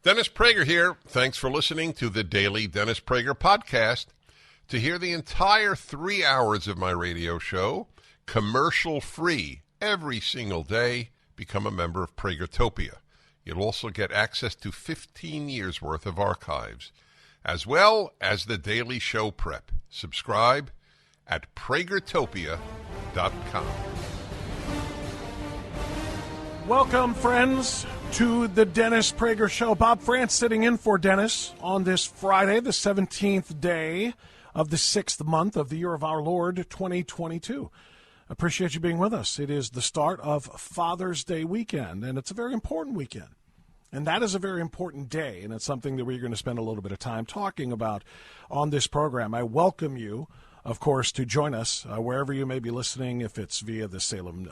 Dennis Prager here. Thanks for listening to the Daily Dennis Prager Podcast. To hear the entire 3 hours of my radio show, commercial-free, every single day, become a member of Pragertopia. You'll also get access to 15 years' worth of archives, as well as the daily show prep. Subscribe at Pragertopia.com. Welcome, friends, to the Dennis Prager Show. Bob Frantz sitting in for Dennis on this Friday, the 17th day of the 6th month of the year of our Lord, 2022. Appreciate you being with us. It is the start of Father's Day weekend, and it's a very important weekend. And that is a very important day, and it's something that we're going to spend a little bit of time talking about on this program. I welcome you, of course, to join us wherever you may be listening, if it's via the Salem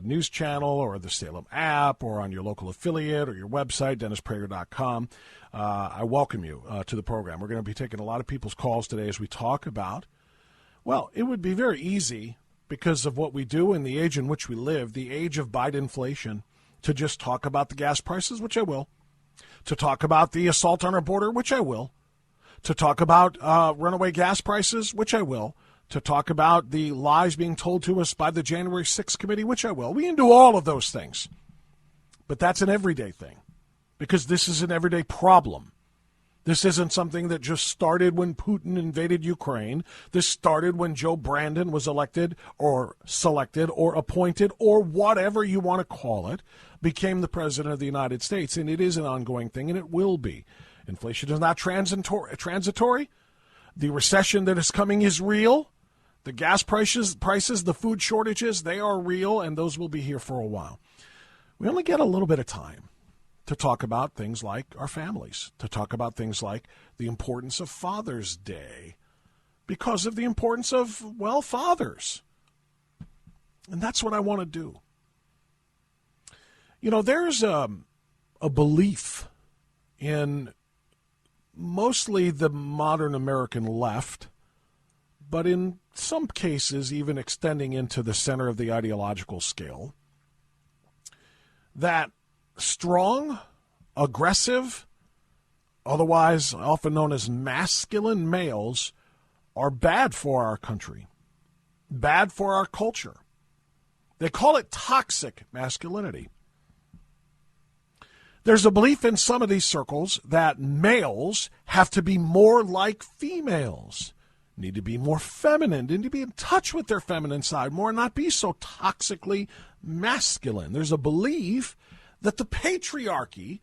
News Channel or the Salem app or on your local affiliate or your website, DennisPrager.com. I welcome you to the program. We're going to be taking a lot of people's calls today as we talk about, well, it would be very easy because of what we do in the age in which we live, the age of Bidenflation, to just talk about the gas prices, which I will, to talk about the assault on our border, which I will, to talk about runaway gas prices, which I will, to talk about the lies being told to us by the January 6th committee, which I will. We can do all of those things. But that's an everyday thing because this is an everyday problem. This isn't something that just started when Putin invaded Ukraine. This started when Joe Brandon was elected or selected or appointed or whatever you want to call it, became the president of the United States. And it is an ongoing thing, and it will be. Inflation is not transitory. The recession that is coming is real. The gas prices, the food shortages, they are real, and those will be here for a while. We only get a little bit of time to talk about things like our families, to talk about things like the importance of Father's Day, because of the importance of, well, fathers. And that's what I want to do. You know, there's a belief in mostly the modern American left, but in some cases even extending into the center of the ideological scale, that strong, aggressive, otherwise often known as masculine males are bad for our country, bad for our culture. They call it toxic masculinity. There's a belief in some of these circles that males have to be more like females, need to be more feminine, need to be in touch with their feminine side more, and not be so toxically masculine. There's a belief that the patriarchy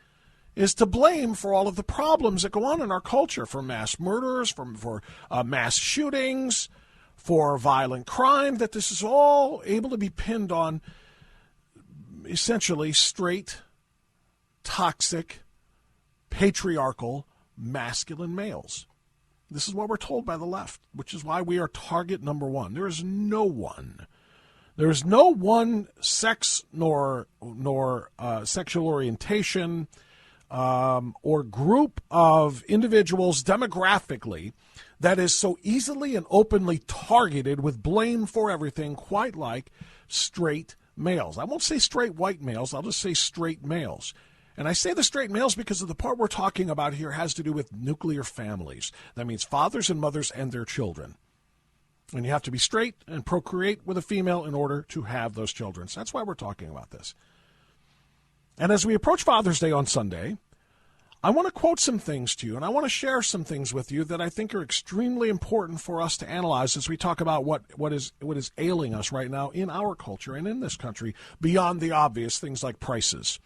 is to blame for all of the problems that go on in our culture, for mass murders, for mass shootings, for violent crime, that this is all able to be pinned on essentially straight, toxic, patriarchal, masculine males. This is what we're told by the left, which is why we are target number one. There is no one sex nor sexual orientation or group of individuals demographically that is so easily and openly targeted with blame for everything, quite like straight males. I won't say straight white males. I'll just say straight males. And I say the straight males because of the part we're talking about here has to do with nuclear families. That means fathers and mothers and their children. And you have to be straight and procreate with a female in order to have those children. So that's why we're talking about this. And as we approach Father's Day on Sunday, I want to quote some things to you, and I want to share some things with you that I think are extremely important for us to analyze as we talk about what is ailing us right now in our culture and in this country, beyond the obvious things like prices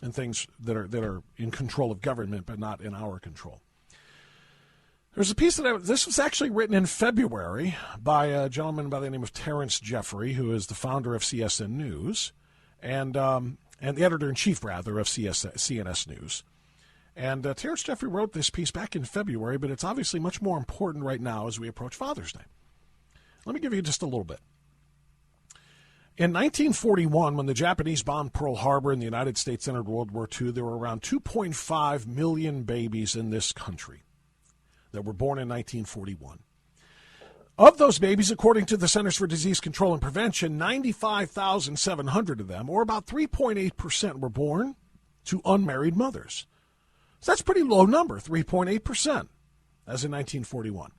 and things that are in control of government but not in our control. There's a piece this was actually written in February by a gentleman by the name of Terrence Jeffrey, who is the founder of CSN News and the editor-in-chief, rather, of CNS News. And Terrence Jeffrey wrote this piece back in February, but it's obviously much more important right now as we approach Father's Day. Let me give you just a little bit. In 1941, when the Japanese bombed Pearl Harbor and the United States entered World War II, there were around 2.5 million babies in this country that were born in 1941. Of those babies, according to the Centers for Disease Control and Prevention, 95,700 of them, or about 3.8%, were born to unmarried mothers. So that's a pretty low number, 3.8%, as in 1941.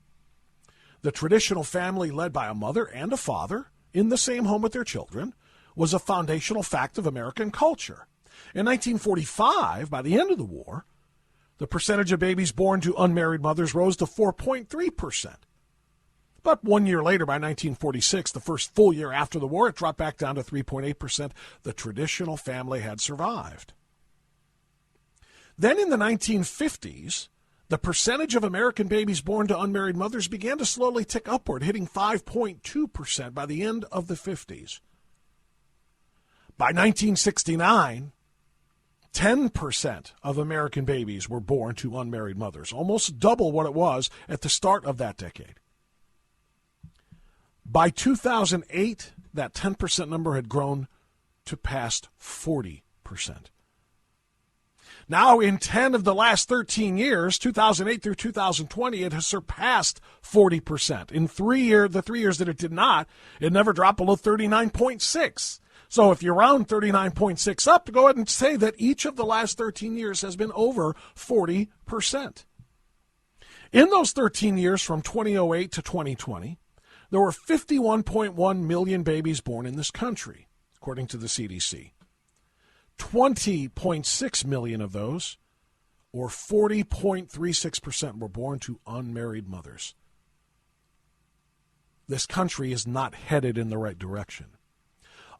The traditional family led by a mother and a father in the same home with their children was a foundational fact of American culture. In 1945, by the end of the war, the percentage of babies born to unmarried mothers rose to 4.3%. But 1 year later, by 1946, the first full year after the war, it dropped back down to 3.8%. The traditional family had survived. Then in the 1950s, the percentage of American babies born to unmarried mothers began to slowly tick upward, hitting 5.2% by the end of the 50s. By 1969, 10% of American babies were born to unmarried mothers, almost double what it was at the start of that decade. By 2008, that 10% number had grown to past 40%. Now, in 10 of the last 13 years, 2008 through 2020, it has surpassed 40%. In the 3 years that it did not, it never dropped below 39.6. So if you round 39.6 up, go ahead and say that each of the last 13 years has been over 40%. In those 13 years from 2008 to 2020, there were 51.1 million babies born in this country, according to the CDC. 20.6 million of those, or 40.36%, were born to unmarried mothers. This country is not headed in the right direction.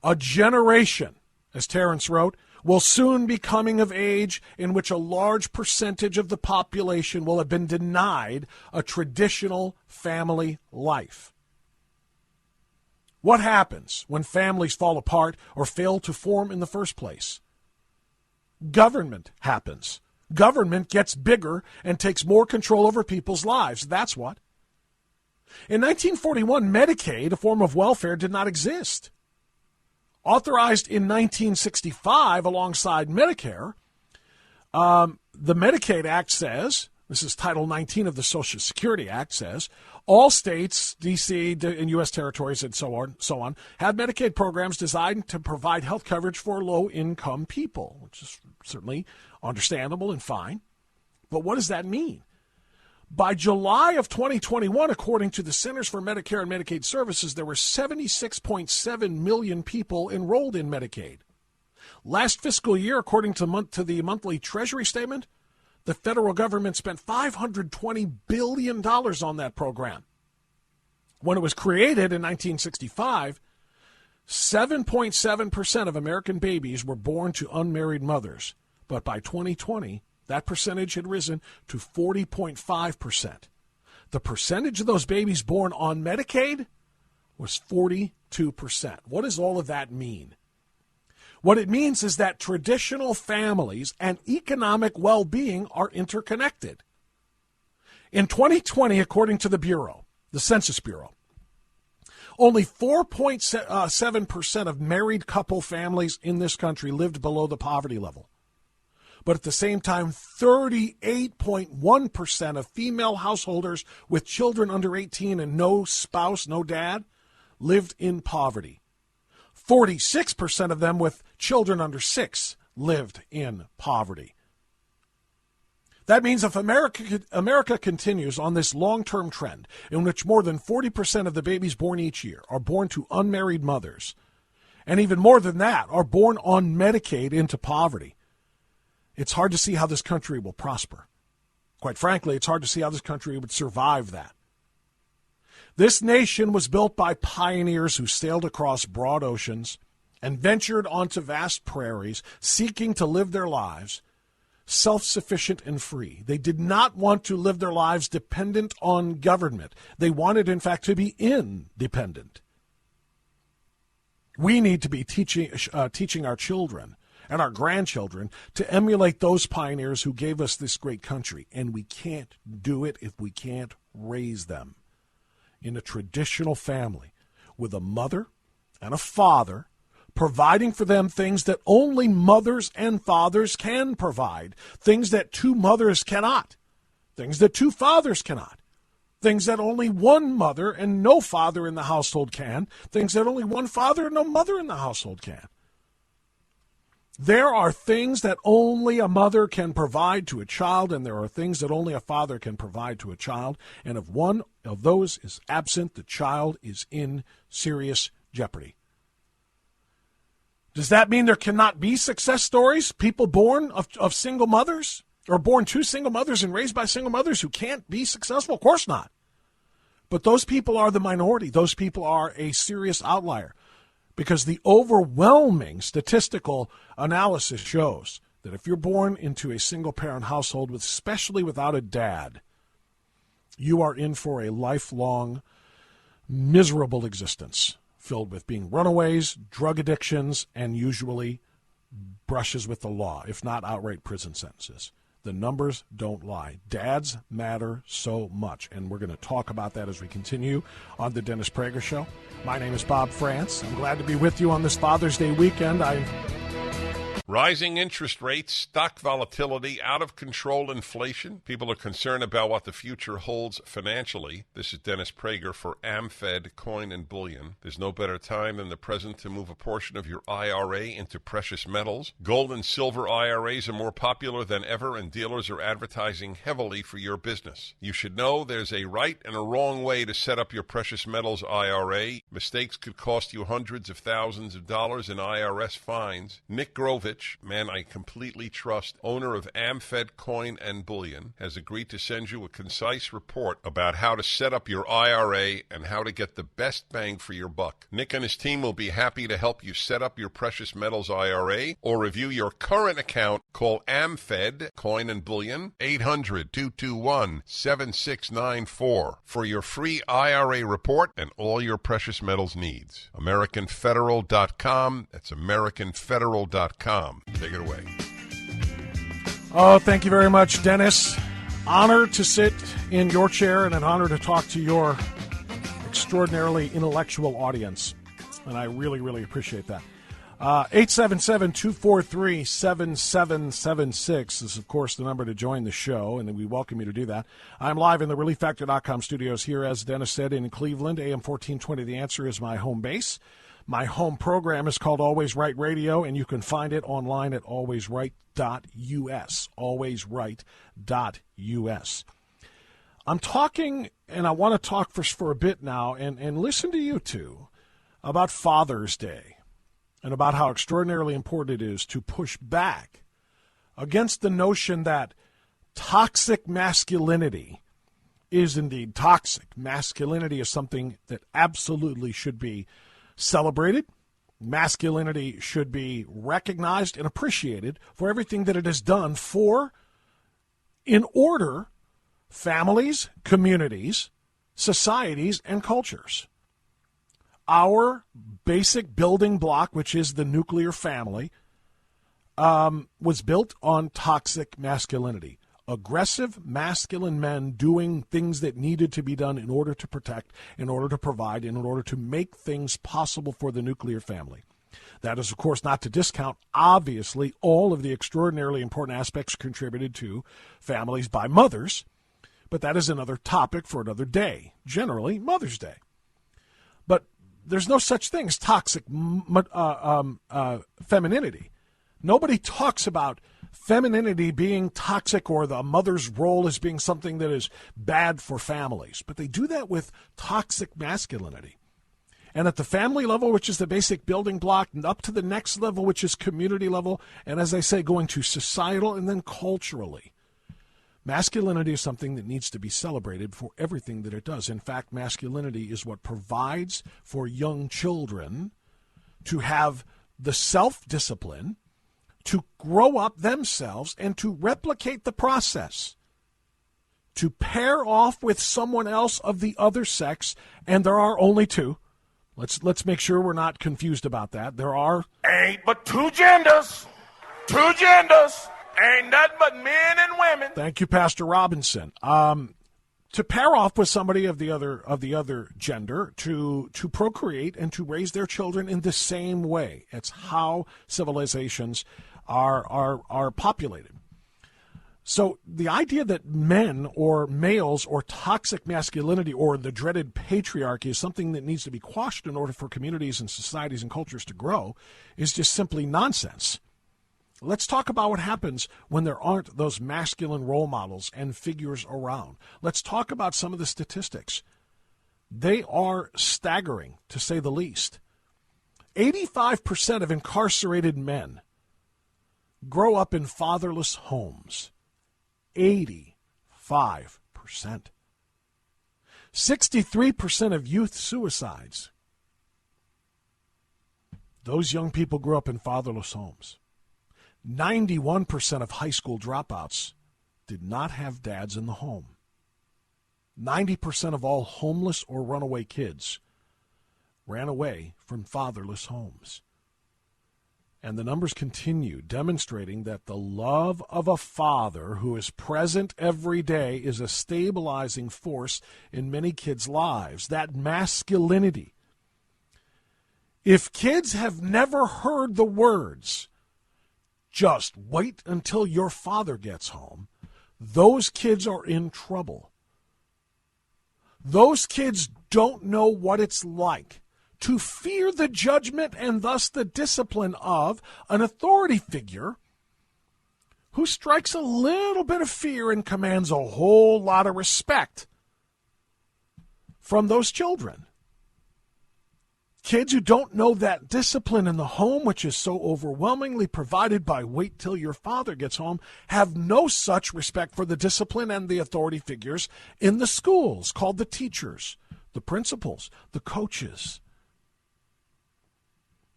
A generation, as Terrence wrote, will soon be coming of age in which a large percentage of the population will have been denied a traditional family life. What happens when families fall apart or fail to form in the first place? Government happens. Government gets bigger and takes more control over people's lives. That's what. In 1941, Medicaid, a form of welfare, did not exist. Authorized in 1965 alongside Medicare, the Medicaid Act says, this is Title 19 of the Social Security Act, says, all states, D.C., and U.S. territories, and so on, have Medicaid programs designed to provide health coverage for low-income people, which is certainly understandable and fine. But what does that mean? By July of 2021, according to the Centers for Medicare and Medicaid Services, there were 76.7 million people enrolled in Medicaid. Last fiscal year, according to the monthly Treasury statement, the federal government spent $520 billion on that program. When it was created in 1965, 7.7% of American babies were born to unmarried mothers. But by 2020, that percentage had risen to 40.5%. The percentage of those babies born on Medicaid was 42%. What does all of that mean? What it means is that traditional families and economic well-being are interconnected. In 2020, according to the Bureau, the Census Bureau, only 4.7% of married couple families in this country lived below the poverty level. But at the same time, 38.1% of female householders with children under 18 and no spouse, no dad, lived in poverty. 46% of them with children under 6 lived in poverty. That means if America continues on this long-term trend in which more than 40% of the babies born each year are born to unmarried mothers, and even more than that are born on Medicaid into poverty, it's hard to see how this country will prosper. Quite frankly, it's hard to see how this country would survive that. This nation was built by pioneers who sailed across broad oceans and ventured onto vast prairies, seeking to live their lives self-sufficient and free. They did not want to live their lives dependent on government. They wanted, in fact, to be independent. We need to be teaching our children and our grandchildren to emulate those pioneers who gave us this great country, and we can't do it if we can't raise them in a traditional family with a mother and a father, providing for them things that only mothers and fathers can provide, things that two mothers cannot, things that two fathers cannot, things that only one mother and no father in the household can, things that only one father and no mother in the household can. There are things that only a mother can provide to a child, and there are things that only a father can provide to a child. And if one of those is absent, the child is in serious jeopardy. Does that mean there cannot be success stories? People born of single mothers, or born to single mothers and raised by single mothers who can't be successful? Of course not. But those people are the minority. Those people are a serious outlier. Because the overwhelming statistical analysis shows that if you're born into a single-parent household, especially without a dad, you are in for a lifelong, miserable existence filled with being runaways, drug addictions, and usually brushes with the law, if not outright prison sentences. The numbers don't lie. Dads matter so much, and we're going to talk about that as we continue on the Dennis Prager Show. My name is Bob Frantz. I'm glad to be with you on this Father's Day weekend. Rising interest rates, stock volatility, out-of-control inflation. People are concerned about what the future holds financially. This is Dennis Prager for AmFed Coin and Bullion. There's no better time than the present to move a portion of your IRA into precious metals. Gold and silver IRAs are more popular than ever, and dealers are advertising heavily for your business. You should know there's a right and a wrong way to set up your precious metals IRA. Mistakes could cost you hundreds of thousands of dollars in IRS fines. Nick Grovich, man I completely trust, owner of AmFed Coin and Bullion, has agreed to send you a concise report about how to set up your IRA and how to get the best bang for your buck. Nick and his team will be happy to help you set up your precious metals IRA or review your current account. Call AmFed Coin and Bullion, 800-221-7694 for your free IRA report and all your precious metals needs. AmericanFederal.com. That's AmericanFederal.com. Take it away. Oh, thank you very much, Dennis. Honor to sit in your chair and an honor to talk to your extraordinarily intellectual audience. And I really, really appreciate that. 877-243-7776 is, of course, the number to join the show, and we welcome you to do that. I'm live in the ReliefFactor.com studios here, as Dennis said, in Cleveland. AM 1420, The Answer is my home base. My home program is called Always Right Radio, and you can find it online at alwaysright.us, alwaysright.us. I'm talking, and I want to talk for a bit now, and listen to you two, about Father's Day and about how extraordinarily important it is to push back against the notion that toxic masculinity is indeed toxic. Masculinity is something that absolutely should be celebrated. Masculinity should be recognized and appreciated for everything that it has done for, in order, families, communities, societies, and cultures. Our basic building block, which is the nuclear family, was built on toxic masculinity. Aggressive, masculine men doing things that needed to be done in order to protect, in order to provide, in order to make things possible for the nuclear family. That is, of course, not to discount, obviously, all of the extraordinarily important aspects contributed to families by mothers, but that is another topic for another day, generally Mother's Day. But there's no such thing as toxic femininity. Nobody talks about femininity being toxic or the mother's role as being something that is bad for families. But they do that with toxic masculinity. And at the family level, which is the basic building block, and up to the next level, which is community level, and as I say, going to societal and then culturally, masculinity is something that needs to be celebrated for everything that it does. In fact, masculinity is what provides for young children to have the self-discipline to grow up themselves and to replicate the process, to pair off with someone else of the other sex, and there are only two. Let's make sure we're not confused about that. There are ain't but two genders. Two genders. Ain't nothing but men and women. Thank you, Pastor Robinson. To pair off with somebody of the other gender, to procreate and to raise their children in the same way. It's how civilizations are populated. So the idea that men or males or toxic masculinity or the dreaded patriarchy is something that needs to be quashed in order for communities and societies and cultures to grow is just simply nonsense. Let's talk about what happens when there aren't those masculine role models and figures around. Let's talk about some of the statistics. They are staggering, to say the least. 85% of incarcerated men grow up in fatherless homes. 85%. 63% of youth suicides. Those young people grew up in fatherless homes. 91% of high school dropouts did not have dads in the home. 90% of all homeless or runaway kids ran away from fatherless homes. And the numbers continue, demonstrating that the love of a father who is present every day is a stabilizing force in many kids' lives. That masculinity. If kids have never heard the words, "Just wait until your father gets home," those kids are in trouble. Those kids don't know what it's like to fear the judgment and thus the discipline of an authority figure who strikes a little bit of fear and commands a whole lot of respect from those children. Kids who don't know that discipline in the home, which is so overwhelmingly provided by wait till your father gets home, have no such respect for the discipline and the authority figures in the schools, called the teachers, the principals, the coaches.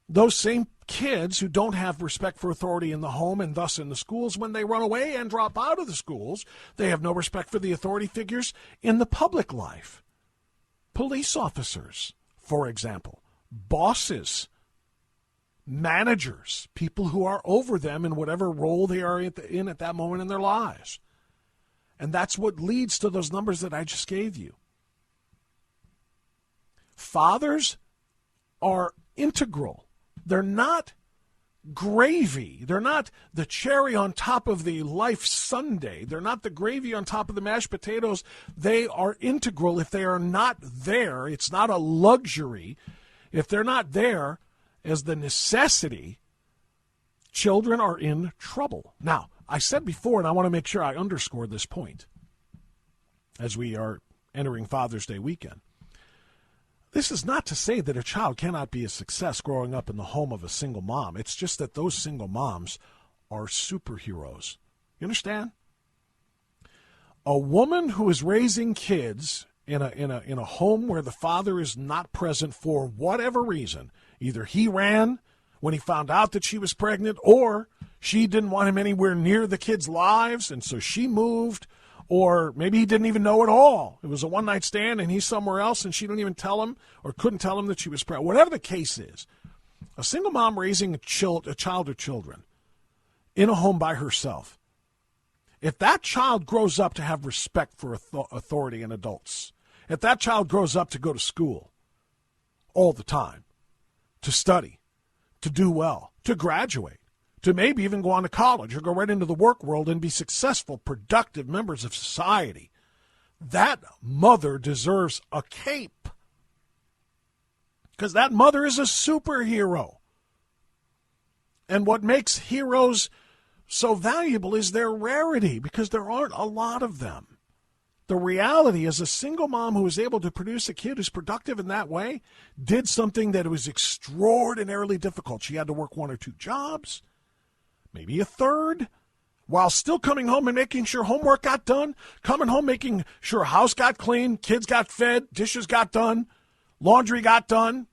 Those same kids who don't have respect for authority in the home and thus in the schools, when they run away and drop out of the schools, they have no respect for the authority figures in the public life. Police officers, for example, bosses, managers, people who are over them in whatever role they are in at that moment in their lives. And that's what leads to those numbers that I just gave you. Fathers are integral. They're not gravy. They're not the cherry on top of the life sundae. They're not the gravy on top of the mashed potatoes. They are integral. If they are not there, it's not a luxury. If they're not there as the necessity, children are in trouble. Now, I said before, and I want to make sure I underscore this point as we are entering Father's Day weekend. This is not to say that a child cannot be a success growing up in the home of a single mom. It's just that those single moms are superheroes. You understand? A woman who is raising kids in a home where the father is not present for whatever reason, either he ran when he found out that she was pregnant, or she didn't want him anywhere near the kids' lives, and so she moved. Or maybe he didn't even know at all. It was a one-night stand, and he's somewhere else, and she didn't even tell him or couldn't tell him that she was pregnant. Whatever the case is, a single mom raising a child or children in a home by herself, if that child grows up to have respect for authority and adults, if that child grows up to go to school all the time, to study, to do well, to graduate, to maybe even go on to college or go right into the work world and be successful, productive members of society, that mother deserves a cape. Because that mother is a superhero. And what makes heroes so valuable is their rarity, because there aren't a lot of them. The reality is a single mom who was able to produce a kid who's productive in that way did something that was extraordinarily difficult. She had to work one or two jobs, maybe a third, while still coming home and making sure homework got done, coming home making sure house got clean, kids got fed, dishes got done, laundry got done,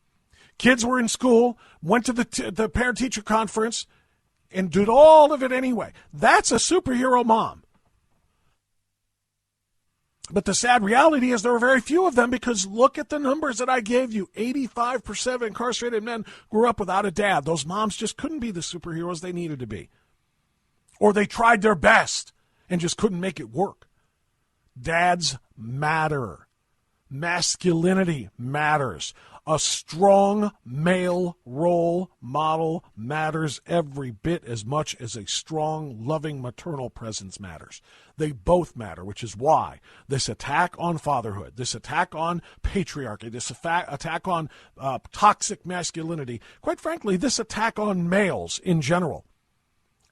kids were in school, went to the parent-teacher conference, and did all of it anyway. That's a superhero mom. But the sad reality is there are very few of them, because look at the numbers that I gave you. 85% of incarcerated men grew up without a dad. Those moms just couldn't be the superheroes they needed to be. Or they tried their best and just couldn't make it work. Dads matter. Masculinity matters. A strong male role model matters every bit as much as a strong, loving maternal presence matters. They both matter, which is why this attack on fatherhood, this attack on patriarchy, this attack on toxic masculinity, quite frankly, this attack on males in general,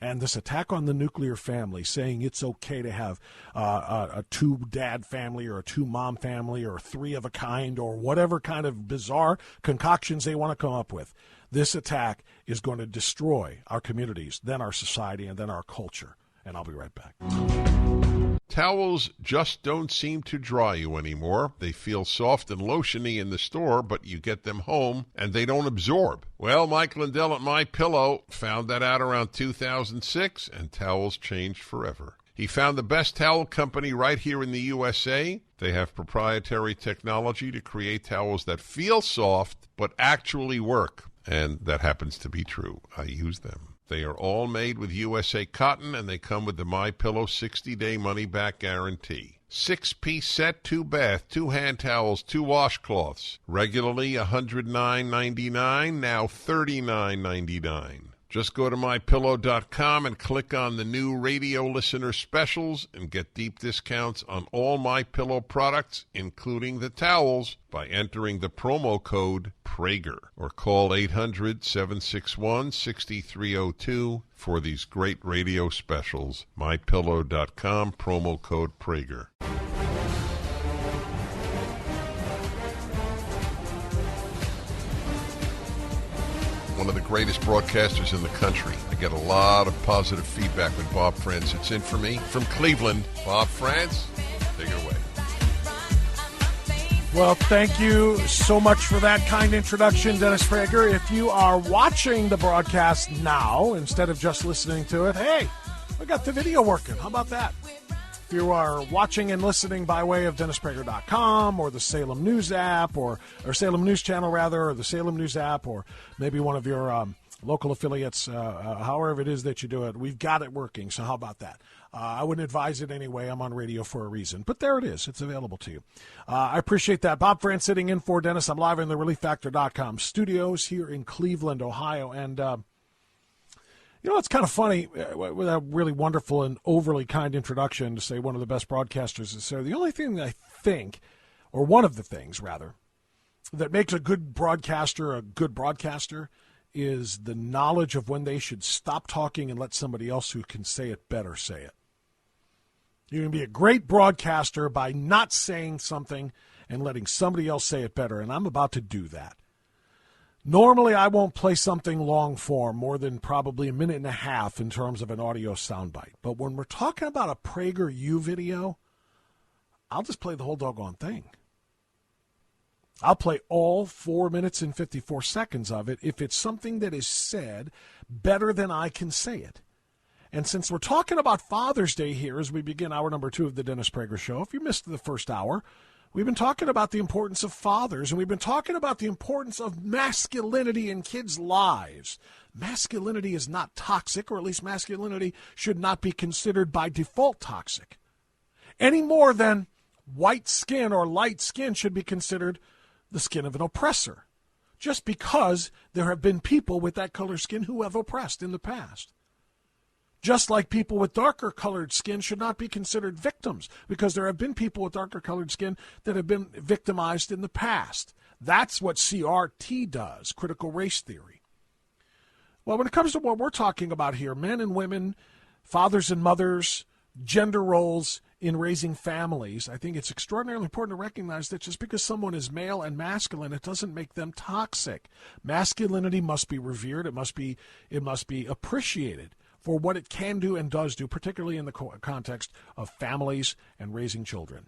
And this attack on the nuclear family, saying it's okay to have a two-dad family or a two-mom family or three of a kind or whatever kind of bizarre concoctions they want to come up with. This attack is going to destroy our communities, then our society, and then our culture. And I'll be right back. Towels just don't seem to dry you anymore. They feel soft and lotiony in the store, but you get them home and they don't absorb. Well, Mike Lindell at MyPillow found that out around 2006, and towels changed forever. He found the best towel company right here in the USA. They have proprietary technology to create towels that feel soft but actually work, and that happens to be true. I use them. They are all made with USA cotton, and they come with the MyPillow 60-day money-back guarantee. 6-piece set, 2 bath, 2 hand towels, 2 washcloths. Regularly $109.99, now $39.99. Just go to MyPillow.com and click on the new radio listener specials and get deep discounts on all MyPillow products, including the towels, by entering the promo code Prager, or call 800-761-6302 for these great radio specials. MyPillow.com, promo code Prager. One of the greatest broadcasters in the country. I get a lot of positive feedback when Bob Frantz sits in for me. From Cleveland, Bob Frantz, take it away. Well, thank you so much for that kind introduction, Dennis Prager. If you are watching the broadcast now, instead of just listening to it, hey, we got the video working. How about that? If you are watching and listening by way of DennisPrager.com or the Salem News app or Salem News Channel, rather, or the Salem News app, or maybe one of your local affiliates, however it is that you do it, we've got it working. So how about that? I wouldn't advise it anyway. I'm on radio for a reason. But there it is. It's available to you. I appreciate that. Bob Frantz sitting in for Dennis. I'm live in the ReliefFactor.com studios here in Cleveland, Ohio. And, it's kind of funny with a really wonderful and overly kind introduction to say one of the best broadcasters is there. The only thing that I think, or one of the things, rather, that makes a good broadcaster is the knowledge of when they should stop talking and let somebody else who can say it better say it. You can be a great broadcaster by not saying something and letting somebody else say it better, and I'm about to do that. Normally, I won't play something long form, more than probably a minute and a half in terms of an audio soundbite. But when we're talking about a PragerU video, I'll just play the whole doggone thing. I'll play all 4 minutes and 54 seconds of it if it's something that is said better than I can say it. And since we're talking about Father's Day here as we begin hour number 2 of the Dennis Prager Show, if you missed the first hour, we've been talking about the importance of fathers, and we've been talking about the importance of masculinity in kids' lives. Masculinity is not toxic, or at least masculinity should not be considered by default toxic, any more than white skin or light skin should be considered the skin of an oppressor, just because there have been people with that color skin who have oppressed in the past. Just like people with darker colored skin should not be considered victims, because there have been people with darker colored skin that have been victimized in the past. That's what CRT does, critical race theory. Well, when it comes to what we're talking about here, men and women, fathers and mothers, gender roles in raising families, I think it's extraordinarily important to recognize that just because someone is male and masculine, it doesn't make them toxic. Masculinity must be revered. It must be appreciated for what it can do and does do, particularly in the context of families and raising children.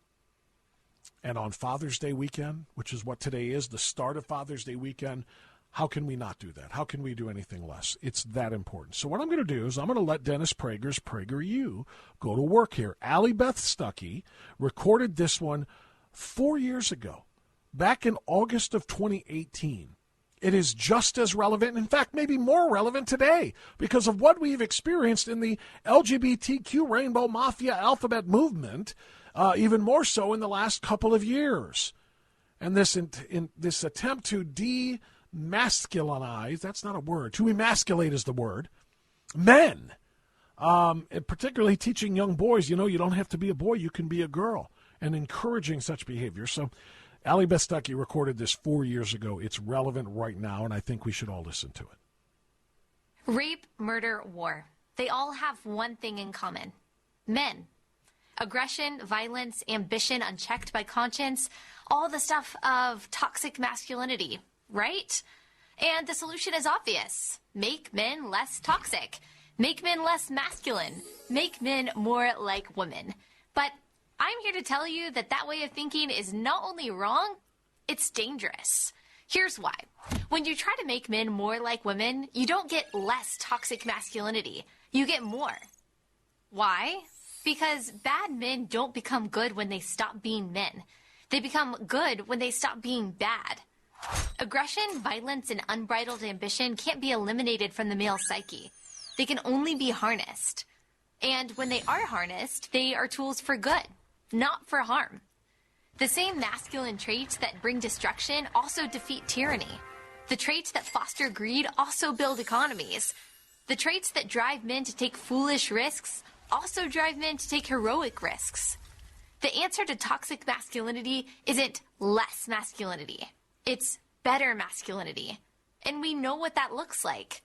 And on Father's Day weekend, which is what today is, the start of Father's Day weekend, how can we not do that? How can we do anything less? It's that important. So what I'm going to do is I'm going to let Dennis Prager's PragerU go to work here. Allie Beth Stuckey recorded this one 4 years ago, back in August of 2018. It is just as relevant, in fact, maybe more relevant today because of what we've experienced in the LGBTQ Rainbow Mafia Alphabet movement, even more so in the last couple of years. And this attempt to demasculinize, that's not a word, to emasculate is the word, men, and particularly teaching young boys, you don't have to be a boy, you can be a girl, and encouraging such behavior. So Allie Beth Stuckey recorded this 4 years ago. It's relevant right now, and I think we should all listen to it. Rape, murder, war. They all have one thing in common. Men. Aggression, violence, ambition unchecked by conscience, all the stuff of toxic masculinity, right? And the solution is obvious. Make men less toxic. Make men less masculine. Make men more like women. But I'm here to tell you that that way of thinking is not only wrong, it's dangerous. Here's why. When you try to make men more like women, you don't get less toxic masculinity. You get more. Why? Because bad men don't become good when they stop being men. They become good when they stop being bad. Aggression, violence, and unbridled ambition can't be eliminated from the male psyche. They can only be harnessed. And when they are harnessed, they are tools for good, not for harm. The same masculine traits that bring destruction also defeat tyranny. The traits that foster greed also build economies. The traits that drive men to take foolish risks also drive men to take heroic risks. The answer to toxic masculinity isn't less masculinity. It's better masculinity. And we know what that looks like.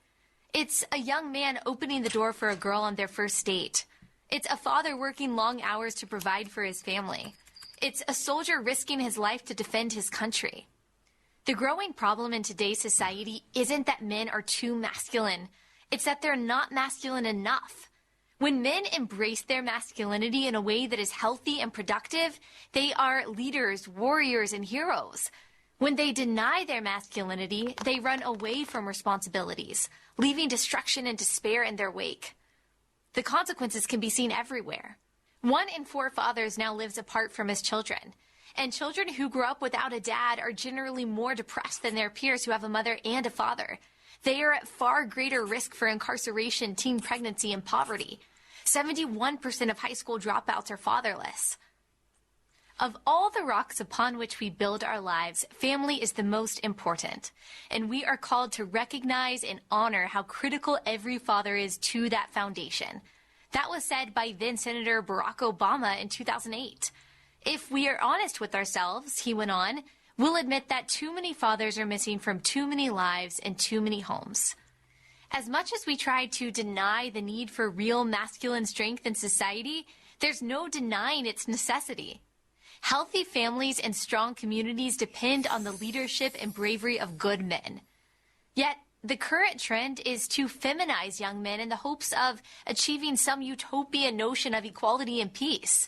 It's a young man opening the door for a girl on their first date. It's a father working long hours to provide for his family. It's a soldier risking his life to defend his country. The growing problem in today's society isn't that men are too masculine. It's that they're not masculine enough. When men embrace their masculinity in a way that is healthy and productive, they are leaders, warriors, and heroes. When they deny their masculinity, they run away from responsibilities, leaving destruction and despair in their wake. The consequences can be seen everywhere. 1 in 4 fathers now lives apart from his children. And children who grow up without a dad are generally more depressed than their peers who have a mother and a father. They are at far greater risk for incarceration, teen pregnancy, and poverty. 71% of high school dropouts are fatherless. Of all the rocks upon which we build our lives, family is the most important. And we are called to recognize and honor how critical every father is to that foundation. That was said by then Senator Barack Obama in 2008. If we are honest with ourselves, he went on, we'll admit that too many fathers are missing from too many lives and too many homes. As much as we try to deny the need for real masculine strength in society, there's no denying its necessity. Healthy families and strong communities depend on the leadership and bravery of good men. Yet, the current trend is to feminize young men in the hopes of achieving some utopian notion of equality and peace.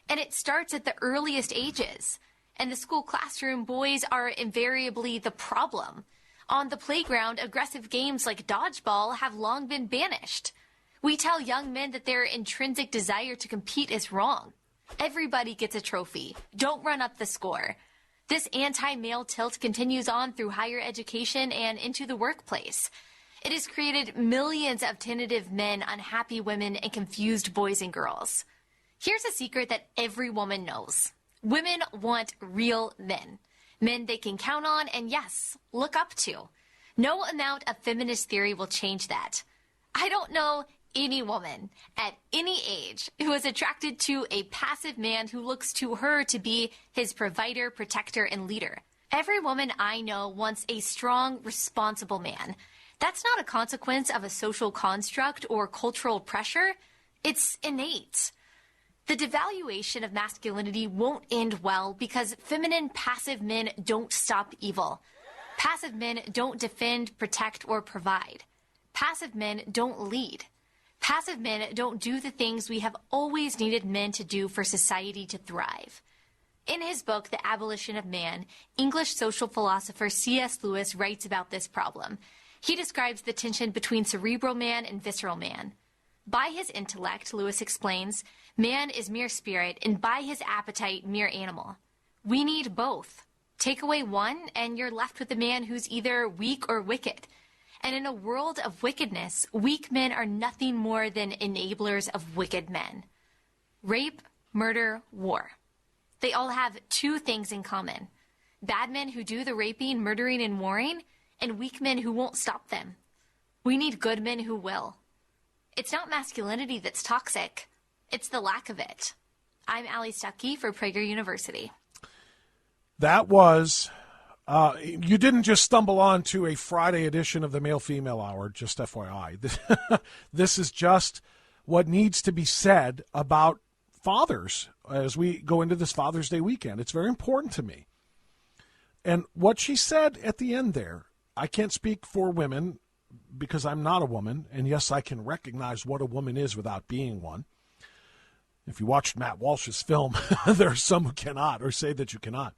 And it starts at the earliest ages. In the school classroom, boys are invariably the problem. On the playground, aggressive games like dodgeball have long been banished. We tell young men that their intrinsic desire to compete is wrong. Everybody gets a trophy. Don't run up the score. This anti-male tilt continues on through higher education and into the workplace. It has created millions of tentative men, unhappy women, and confused boys and girls. Here's a secret that every woman knows. Women want real men. Men they can count on and, yes, look up to. No amount of feminist theory will change that. I don't know any woman at any age who is attracted to a passive man who looks to her to be his provider, protector, and leader. Every woman I know wants a strong, responsible man. That's not a consequence of a social construct or cultural pressure. It's innate. The devaluation of masculinity won't end well because feminine, passive men don't stop evil. Passive men don't defend, protect, or provide. Passive men don't lead. Passive men don't do the things we have always needed men to do for society to thrive. In his book, The Abolition of Man, English social philosopher C.S. Lewis writes about this problem. He describes the tension between cerebral man and visceral man. By his intellect, Lewis explains, man is mere spirit, and by his appetite, mere animal. We need both. Take away one, and you're left with a man who's either weak or wicked. And in a world of wickedness, weak men are nothing more than enablers of wicked men. Rape, murder, war. They all have two things in common. Bad men who do the raping, murdering, and warring, and weak men who won't stop them. We need good men who will. It's not masculinity that's toxic. It's the lack of it. I'm Allie Stuckey for Prager University. That was You didn't just stumble onto a Friday edition of the Male-Female Hour, just FYI. This is just what needs to be said about fathers as we go into this Father's Day weekend. It's very important to me. And what she said at the end there, I can't speak for women because I'm not a woman, and yes, I can recognize what a woman is without being one. If you watched Matt Walsh's film, there are some who cannot or say that you cannot.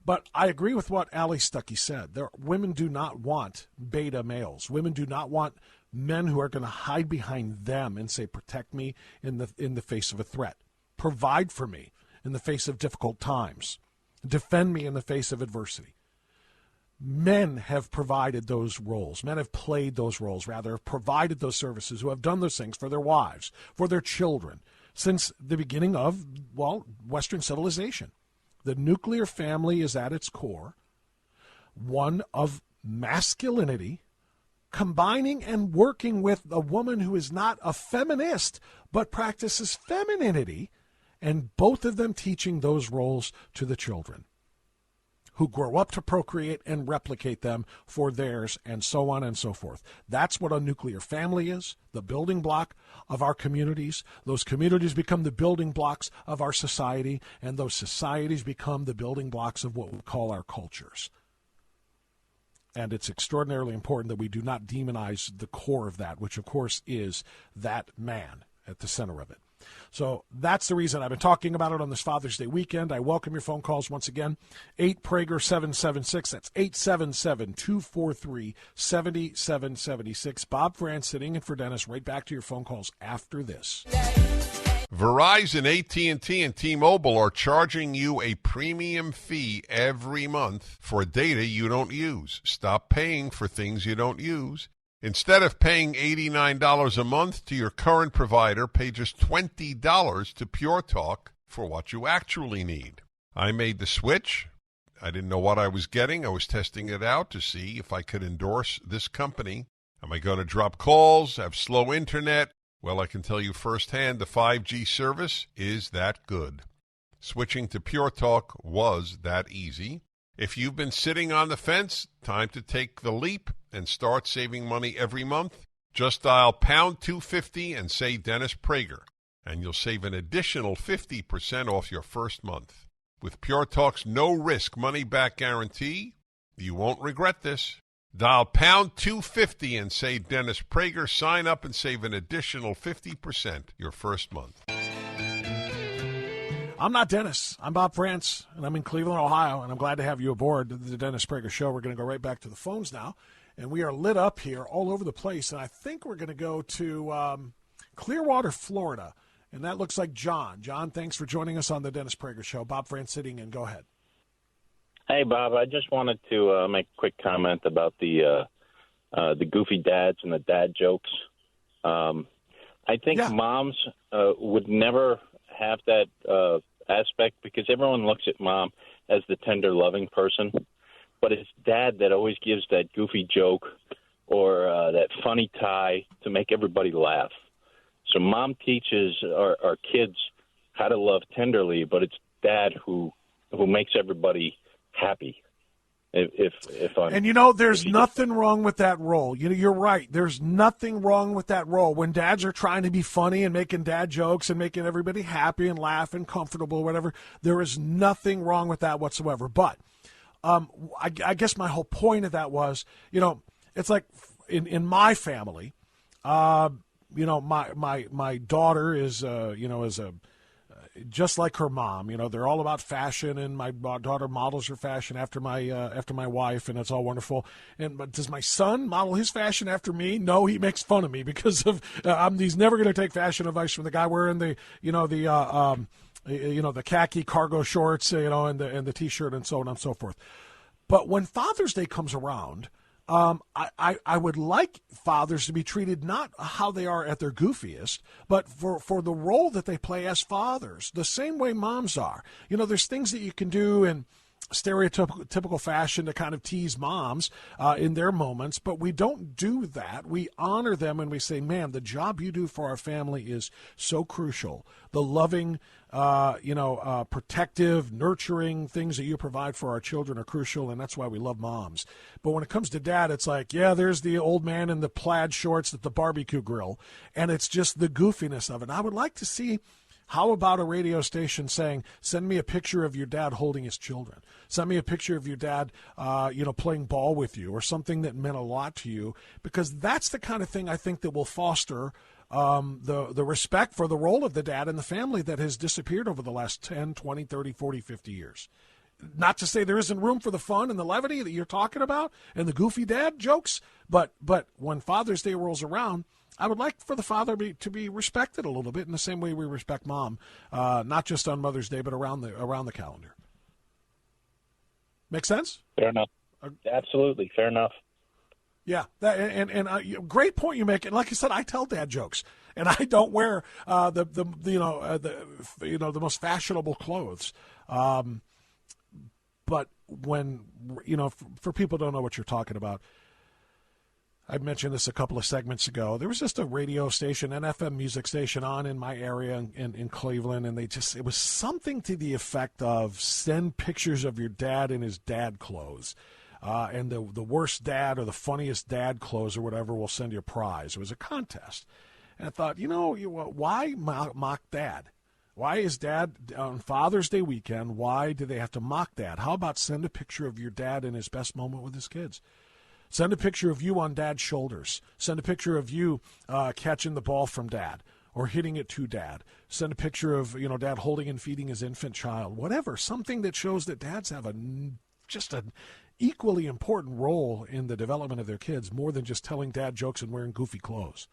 But I agree with what Allie Stuckey said. Women do not want beta males. Women do not want men who are going to hide behind them and say, protect me in the face of a threat. Provide for me in the face of difficult times. Defend me in the face of adversity. Men have provided those roles. Men have played those roles, rather, have provided those services, who have done those things for their wives, for their children, since the beginning of, Western civilization. The nuclear family is at its core one of masculinity, combining and working with a woman who is not a feminist, but practices femininity, and both of them teaching those roles to the children, who grow up to procreate and replicate them for theirs, and so on and so forth. That's what a nuclear family is, the building block of our communities. Those communities become the building blocks of our society, and those societies become the building blocks of what we call our cultures. And it's extraordinarily important that we do not demonize the core of that, which, of course, is that man at the center of it. So that's the reason I've been talking about it on this Father's Day weekend. I welcome your phone calls once again. 8-Prager-776. That's 877-243-7776. Bob Frantz sitting in for Dennis. Right back to your phone calls after this. Verizon, AT&T, and T-Mobile are charging you a premium fee every month for data you don't use. Stop paying for things you don't use. Instead of paying $89 a month to your current provider, pay just $20 to Pure Talk for what you actually need. I made the switch. I didn't know what I was getting. I was testing it out to see if I could endorse this company. Am I going to drop calls, have slow internet? Well, I can tell you firsthand the 5G service is that good. Switching to Pure Talk was that easy. If you've been sitting on the fence, time to take the leap and start saving money every month. Just dial pound 250 and say Dennis Prager, and you'll save an additional 50% off your first month. With Pure Talk's no-risk money-back guarantee, you won't regret this. Dial pound 250 and say Dennis Prager. Sign up and save an additional 50% your first month. I'm not Dennis. I'm Bob Frantz, and I'm in Cleveland, Ohio, and I'm glad to have you aboard the Dennis Prager Show. We're going to go right back to the phones now, and we are lit up here all over the place, and I think we're going to go to Clearwater, Florida, and that looks like John. John, thanks for joining us on the Dennis Prager Show. Bob Frantz sitting in. Go ahead. Hey, Bob, I just wanted to make a quick comment about the goofy dads and the dad jokes. I think moms would never have that aspect because everyone looks at mom as the tender, loving person, but it's dad that always gives that goofy joke or that funny tie to make everybody laugh. So mom teaches our kids how to love tenderly, but it's dad who makes everybody happy. There's nothing wrong with that role. You're right. There's nothing wrong with that role. When dads are trying to be funny and making dad jokes and making everybody happy and laugh and comfortable, whatever, there is nothing wrong with that whatsoever. But I guess my whole point of that was, it's like in my family, my daughter is just like her mom. They're all about fashion, and my daughter models her fashion after my wife, and it's all wonderful. But does my son model his fashion after me? No, he makes fun of me because of he's never going to take fashion advice from the guy wearing the khaki cargo shorts, and the t-shirt and so on and so forth. But when Father's Day comes around, I would like fathers to be treated not how they are at their goofiest, but for the role that they play as fathers, the same way moms are. There's things that you can do, and stereotypical fashion to kind of tease moms in their moments, but we don't do that. We honor them and we say, man, the job you do for our family is so crucial. The loving, protective, nurturing things that you provide for our children are crucial, and that's why we love moms. But when it comes to dad, it's like, yeah, there's the old man in the plaid shorts at the barbecue grill, and it's just the goofiness of it. And I would like to see, how about a radio station saying, send me a picture of your dad holding his children. Send me a picture of your dad, playing ball with you, or something that meant a lot to you, because that's the kind of thing I think that will foster the respect for the role of the dad in the family that has disappeared over the last 10, 20, 30, 40, 50 years. Not to say there isn't room for the fun and the levity that you're talking about and the goofy dad jokes, but when Father's Day rolls around, I would like for the father to be respected a little bit in the same way we respect mom, not just on Mother's Day, but around the calendar. Make sense? Fair enough. Absolutely, fair enough. Yeah, great point you make. And like I said, I tell dad jokes, and I don't wear the most fashionable clothes. But when for people who don't know what you're talking about, I mentioned this a couple of segments ago. There was just a radio station, an FM music station on in my area in Cleveland, and it was something to the effect of send pictures of your dad in his dad clothes. And the worst dad or the funniest dad clothes or whatever will send you a prize. It was a contest. And I thought, why mock dad? Why is dad on Father's Day weekend, why do they have to mock dad? How about send a picture of your dad in his best moment with his kids? Send a picture of you on dad's shoulders. Send a picture of you catching the ball from dad or hitting it to dad. Send a picture of, dad holding and feeding his infant child. Whatever, something that shows that dads have just an equally important role in the development of their kids, more than just telling dad jokes and wearing goofy clothes.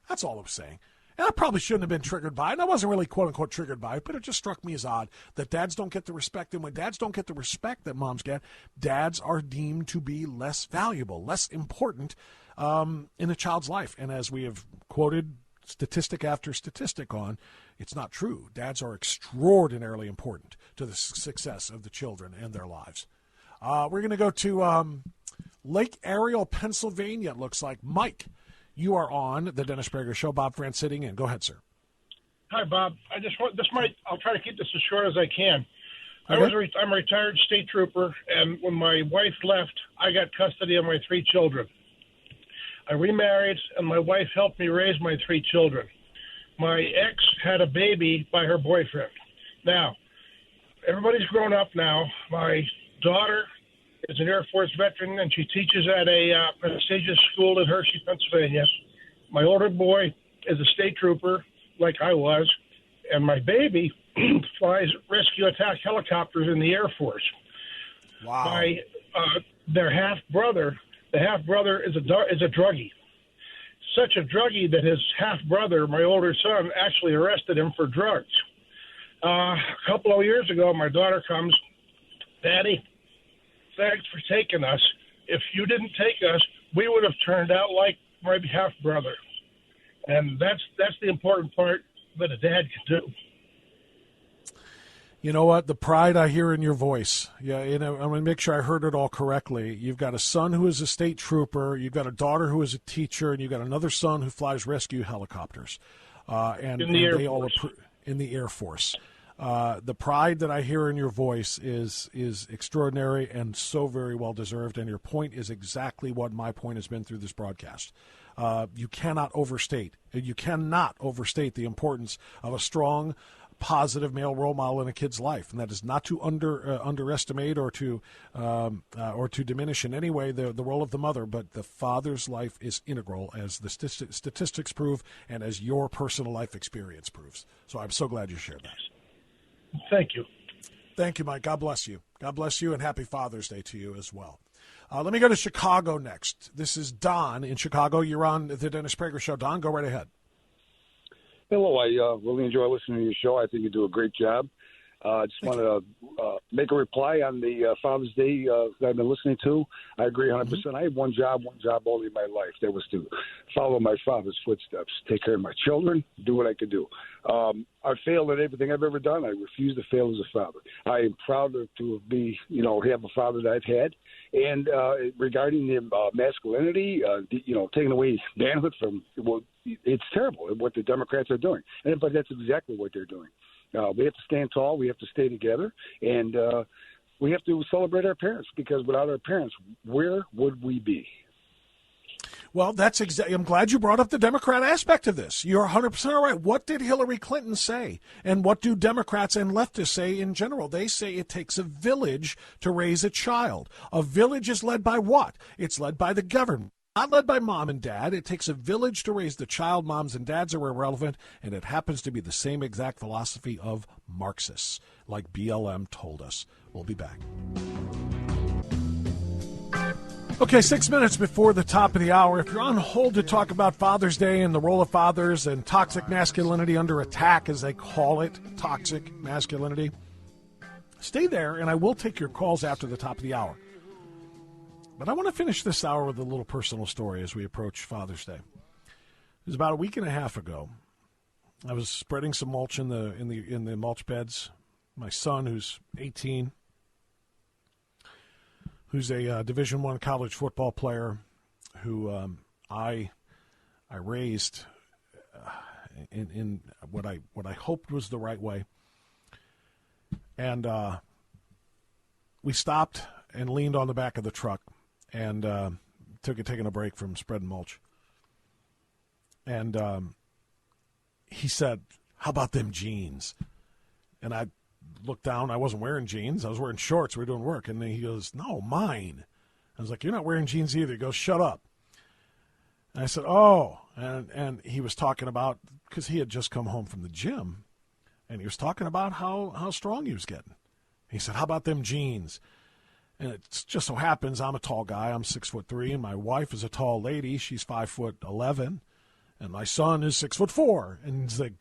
That's all I'm saying. And I probably shouldn't have been triggered by it. And I wasn't really, quote-unquote, triggered by it, but it just struck me as odd that dads don't get the respect. And when dads don't get the respect that moms get, dads are deemed to be less valuable, less important in a child's life. And as we have quoted statistic after statistic on, it's not true. Dads are extraordinarily important to the success of the children and their lives. We're going to go to Lake Ariel, Pennsylvania, it looks like. Mike, you are on the Dennis Prager Show. Bob Frantz sitting in. Go ahead, sir. Hi, Bob. I'll try to keep this as short as I can. Okay. I'm a retired state trooper, and when my wife left, I got custody of my 3 children. I remarried, and my wife helped me raise my 3 children. My ex had a baby by her boyfriend. Now, everybody's grown up now. My daughter is an Air Force veteran, and she teaches at a prestigious school in Hershey, Pennsylvania. My older boy is a state trooper, like I was, and my baby flies rescue attack helicopters in the Air Force. Wow. Their half-brother, the half-brother is a druggie. Such a druggie that his half-brother, my older son, actually arrested him for drugs. A couple of years ago, my daughter comes, Daddy, thanks for taking us. If you didn't take us, we would have turned out like my half-brother. And that's the important part that a dad can do. You know what? The pride I hear in your voice. Yeah, I'm going to make sure I heard it all correctly. You've got a son who is a state trooper. You've got a daughter who is a teacher, and you've got another son who flies rescue helicopters. In the Air Force. The pride that I hear in your voice is extraordinary and so very well deserved. And your point is exactly what my point has been through this broadcast. You cannot overstate the importance of a strong, positive male role model in a kid's life, and that is not to underestimate or to diminish in any way the role of the mother, but the father's life is integral, as the statistics prove and as your personal life experience proves. So I'm so glad you shared that. Thank you. Thank you, Mike. God bless you. God bless you, and happy Father's Day to you as well. Let me go to Chicago next. This is Don in Chicago. You're on the Dennis Prager Show. Don, go right ahead. Hello. I really enjoy listening to your show. I think you do a great job. Just want to make a reply on the Father's Day that I've been listening to. I agree 100%. I had one job only in my life. That was to follow my father's footsteps, take care of my children, do what I could do. I failed at everything I've ever done. I refuse to fail as a father. I am proud to have a father that I've had. And regarding the masculinity, taking away manhood from, it's terrible what the Democrats are doing. But that's exactly what they're doing. We have to stand tall. We have to stay together. And we have to celebrate our parents, because without our parents, where would we be? Well, that's exactly. I'm glad you brought up the Democrat aspect of this. You're 100% all right. What did Hillary Clinton say? And what do Democrats and leftists say in general? They say it takes a village to raise a child. A village is led by what? It's led by the government. Not led by mom and dad. It takes a village to raise the child. Moms and dads are irrelevant, and it happens to be the same exact philosophy of Marxists, like BLM told us. We'll be back. Okay, 6 minutes before the top of the hour. If you're on hold to talk about Father's Day and the role of fathers and toxic masculinity under attack, as they call it, toxic masculinity, stay there, and I will take your calls after the top of the hour. But I want to finish this hour with a little personal story as we approach Father's Day. It was about a week and a half ago. I was spreading some mulch in the mulch beds. My son, who's 18, who's a Division I college football player, who I raised in what I hoped was the right way, and we stopped and leaned on the back of the truck. And taking a break from spreading mulch. And he said, "How about them jeans?" And I looked down. I wasn't wearing jeans. I was wearing shorts. We were doing work. And then he goes, "No, mine." I was like, "You're not wearing jeans either." He goes, "Shut up." And I said, "Oh." And he was talking about, because he had just come home from the gym, and he was talking about how strong he was getting. He said, "How about them jeans?" And it just so happens I'm a tall guy. I'm 6'3", and my wife is a tall lady. She's 5'11", and my son is 6'4". And it's like,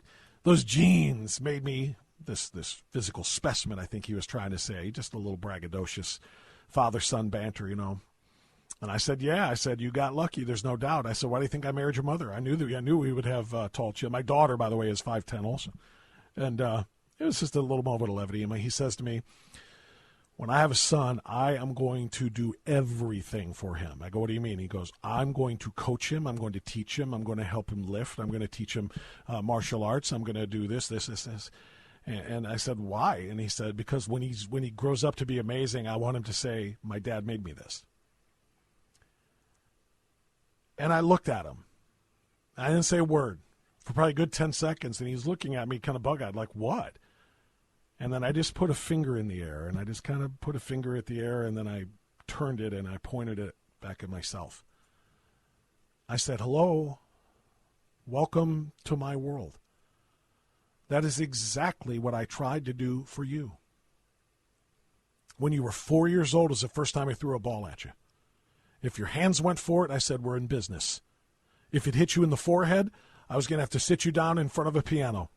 those jeans made me this physical specimen, I think he was trying to say. Just a little braggadocious father-son banter, And I said, "Yeah." I said, "You got lucky. There's no doubt." I said, "Why do you think I married your mother? I knew we would have tall children." My daughter, by the way, is 5'10" also, and it was just a little moment of levity. And he says to me, "When I have a son, I am going to do everything for him." I go, "What do you mean?" He goes, "I'm going to coach him. I'm going to teach him. I'm going to help him lift. I'm going to teach him martial arts. I'm going to do this. And I said, "Why?" And he said, "Because when he grows up to be amazing, I want him to say, 'My dad made me this.'" And I looked at him. I didn't say a word for probably a good 10 seconds, and he's looking at me kind of bug-eyed, like, "What?" And then I just put a finger in the air, and I just kind of put a finger at the air, and then I turned it, and I pointed it back at myself. I said, "Hello, welcome to my world." That is exactly what I tried to do for you. When you were 4 years old was the first time I threw a ball at you. If your hands went for it, I said, "We're in business." If it hit you in the forehead, I was going to have to sit you down in front of a piano.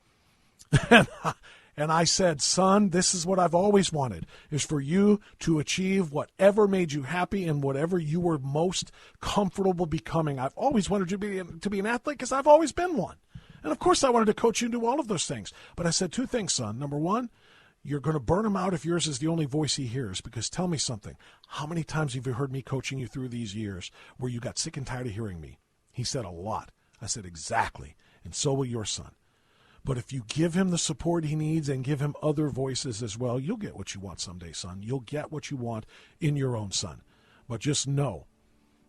And I said, "Son, this is what I've always wanted, is for you to achieve whatever made you happy and whatever you were most comfortable becoming. I've always wanted you to be an athlete because I've always been one. And, of course, I wanted to coach you and do all of those things. But I said 2 things, son. Number 1, you're going to burn him out if yours is the only voice he hears, because tell me something. How many times have you heard me coaching you through these years where you got sick and tired of hearing me?" He said, "A lot." I said, "Exactly. And so will your son. But if you give him the support he needs and give him other voices as well, you'll get what you want someday, son. You'll get what you want in your own son. But just know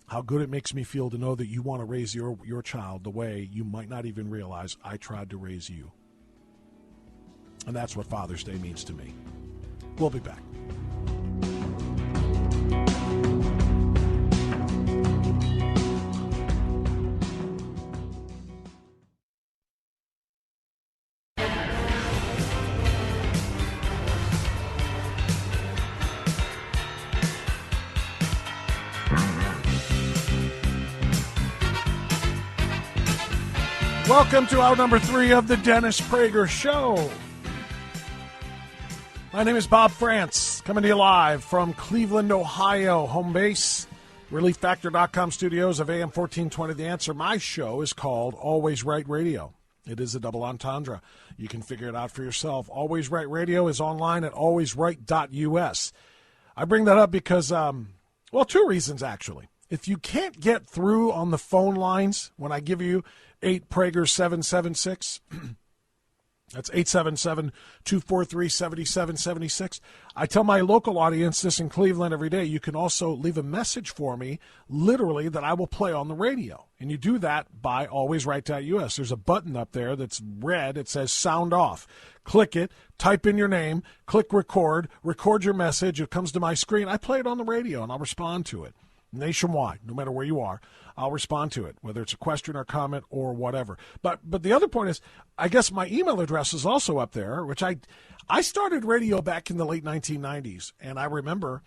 how good it makes me feel to know that you want to raise your child the way you might not even realize I tried to raise you." And that's what Father's Day means to me. We'll be back. Welcome to hour number 3 of the Dennis Prager Show. My name is Bob Frantz, coming to you live from Cleveland, Ohio, home base, ReliefFactor.com studios of AM 1420 The Answer. My show is called Always Right Radio. It is a double entendre. You can figure it out for yourself. Always Right Radio is online at alwaysright.us. I bring that up because, two reasons, actually. If you can't get through on the phone lines when I give you 8 Prager 776, that's 877-243-7776. I tell my local audience this in Cleveland every day. You can also leave a message for me, literally, that I will play on the radio. And you do that by alwaysright.us. There's a button up there that's red. It says sound off. Click it, type in your name, click record your message. It comes to my screen. I play it on the radio, and I'll respond to it. Nationwide, no matter where you are, I'll respond to it, whether it's a question or comment or whatever. But the other point is, I guess my email address is also up there, which I started radio back in the late 1990s, and I remember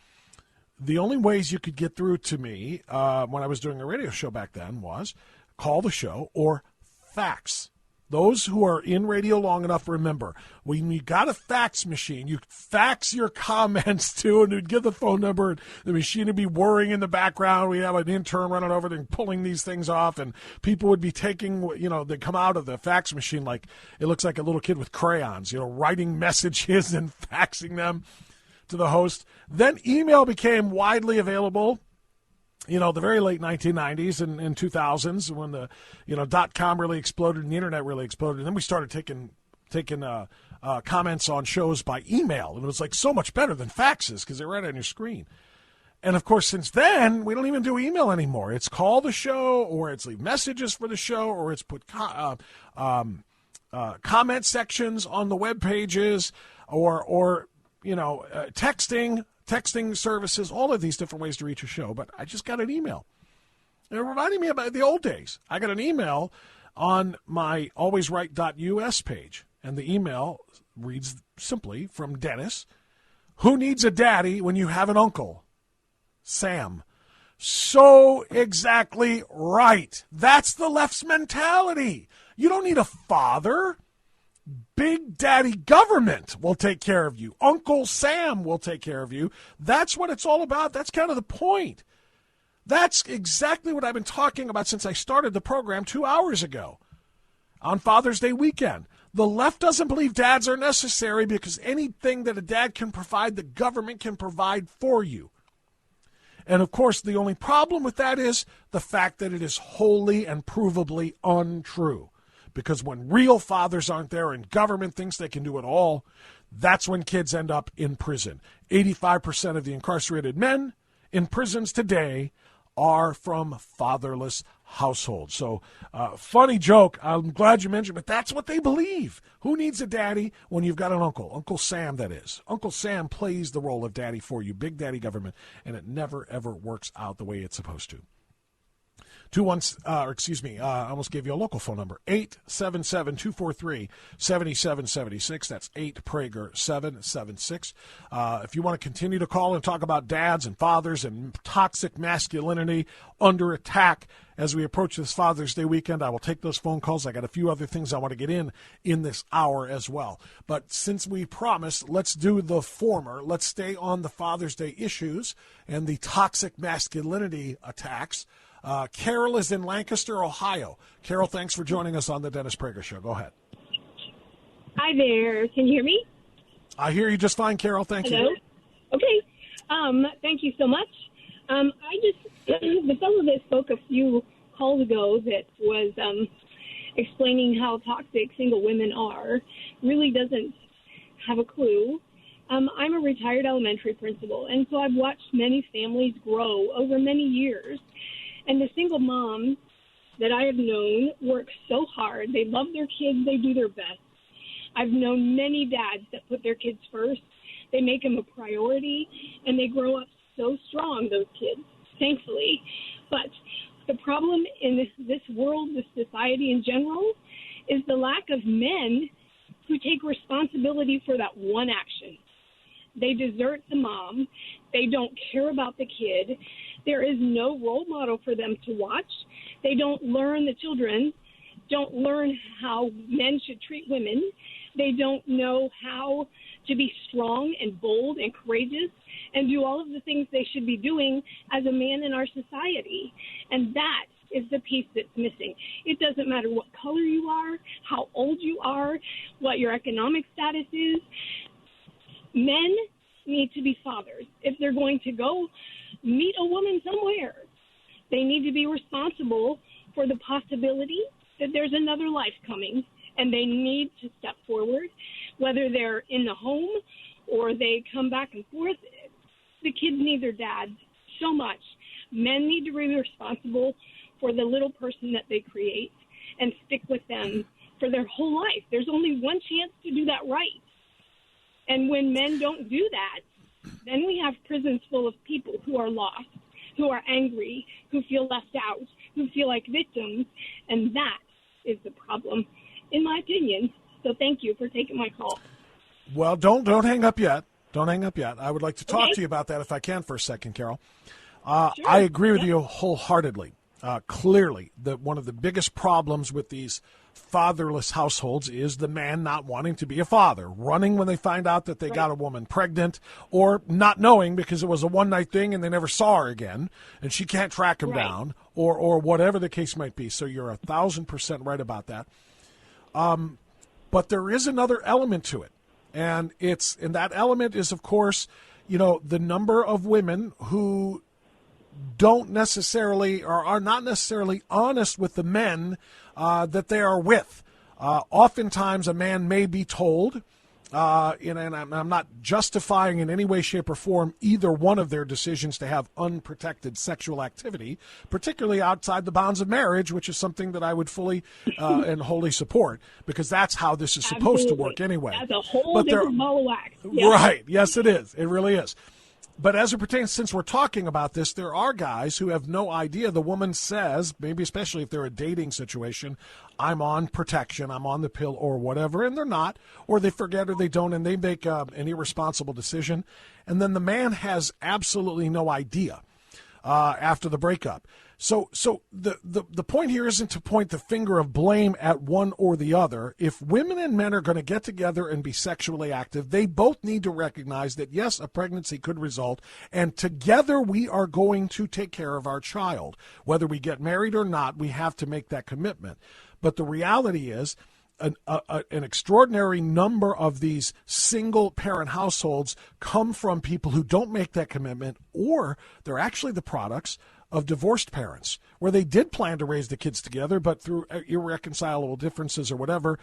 the only ways you could get through to me when I was doing a radio show back then was call the show or fax. Those who are in radio long enough remember, when you got a fax machine, you fax your comments to, and you'd give the phone number, and the machine would be whirring in the background. We'd have an intern running over there and pulling these things off, and people would be taking, they'd come out of the fax machine like it looks like a little kid with crayons, writing messages and faxing them to the host. Then email became widely available. The very late 1990s and 2000s when the, .com really exploded and the internet really exploded. And then we started taking comments on shows by email. And it was like so much better than faxes because they're right on your screen. And, of course, since then, we don't even do email anymore. It's call the show, or it's leave messages for the show, or it's put comment sections on the web pages, or texting services, all of these different ways to reach a show. But I just got an email. It reminded me about the old days. I got an email on my alwaysright.us page, and the email reads simply from Dennis, "Who needs a daddy when you have an uncle? Sam." So exactly right. That's the left's mentality. You don't need a father. Big Daddy government will take care of you. Uncle Sam will take care of you. That's what it's all about. That's kind of the point. That's exactly what I've been talking about since I started the program 2 hours ago on Father's Day weekend. The left doesn't believe dads are necessary because anything that a dad can provide, the government can provide for you. And, of course, the only problem with that is the fact that it is wholly and provably untrue. Because when real fathers aren't there and government thinks they can do it all, that's when kids end up in prison. 85% of the incarcerated men in prisons today are from fatherless households. So, funny joke. I'm glad you mentioned, but that's what they believe. Who needs a daddy when you've got an uncle? Uncle Sam, that is. Uncle Sam plays the role of daddy for you, big daddy government, and it never, ever works out the way it's supposed to. I almost gave you a local phone number, 877-243-7776. That's 8 Prager 776. If you want to continue to call and talk about dads and fathers and toxic masculinity under attack as we approach this Father's Day weekend, I will take those phone calls. I got a few other things I want to get in this hour as well. But since we promised, let's do the former. Let's stay on the Father's Day issues and the toxic masculinity attacks. Carol is in Lancaster, Ohio. Carol, thanks for joining us on the Dennis Prager Show. Go ahead. Hi there. Can you hear me? I hear you just fine, Carol. Thank Hello? you. Okay. Thank you so much. The fellow that spoke a few calls ago that was explaining how toxic single women are really doesn't have a clue. I'm a retired elementary principal, and so I've watched many families grow over many years. And the single moms that I have known work so hard. They love their kids. They do their best. I've known many dads that put their kids first. They make them a priority, and they grow up so strong, those kids, thankfully. But the problem in this world, this society in general, is the lack of men who take responsibility for that one action. They desert the mom. They don't care about the kid. There is no role model for them to watch. They don't learn, the children don't learn how men should treat women They don't know how to be strong and bold and courageous and do all of the things they should be doing as a man in our society. And that is the piece that's missing. It doesn't matter what color you are, how old you are, what your economic status is. Men need to be fathers. If they're going to go meet a woman somewhere, they need to be responsible for the possibility that there's another life coming, and they need to step forward, whether they're in the home or they come back and forth. The kids need their dads so much. Men need to be responsible for the little person that they create and stick with them for their whole life. There's only one chance to do that right. And when men don't do that, then we have prisons full of people who are lost, who are angry, who feel left out, who feel like victims, and that is the problem, in my opinion. So thank you for taking my call. Well, don't hang up yet. Don't hang up yet. I would like to talk to you about that if I can for a second, Carol. Sure. I agree with you wholeheartedly. Clearly, that one of the biggest problems with these fatherless households is the man not wanting to be a father, running when they find out that they got a woman pregnant, or not knowing because it was a one-night thing and they never saw her again, and she can't track him down, or whatever the case might be. So you're 1,000% right about that. But there is another element to it, and that element is, of course, the number of women who don't necessarily or are not necessarily honest with the men that they are with. Oftentimes a man may be told, and I'm not justifying in any way, shape, or form either one of their decisions to have unprotected sexual activity, particularly outside the bounds of marriage, which is something that I would fully and wholly support, because that's how this is supposed to work anyway. That's a whole different ball of wax. Yeah. Right. Yes, it is. It really is. But as it pertains, since we're talking about this, there are guys who have no idea. The woman says, maybe especially if they're a dating situation, I'm on protection, I'm on the pill or whatever, and they're not, or they forget or they don't, and they make an irresponsible decision. And then the man has absolutely no idea after the breakup. So the point here isn't to point the finger of blame at one or the other. If women and men are going to get together and be sexually active, they both need to recognize that, yes, a pregnancy could result, and together we are going to take care of our child. Whether we get married or not, we have to make that commitment. But the reality is, an extraordinary number of these single-parent households come from people who don't make that commitment, or they're actually the products of divorced parents, where they did plan to raise the kids together, but through irreconcilable differences or whatever,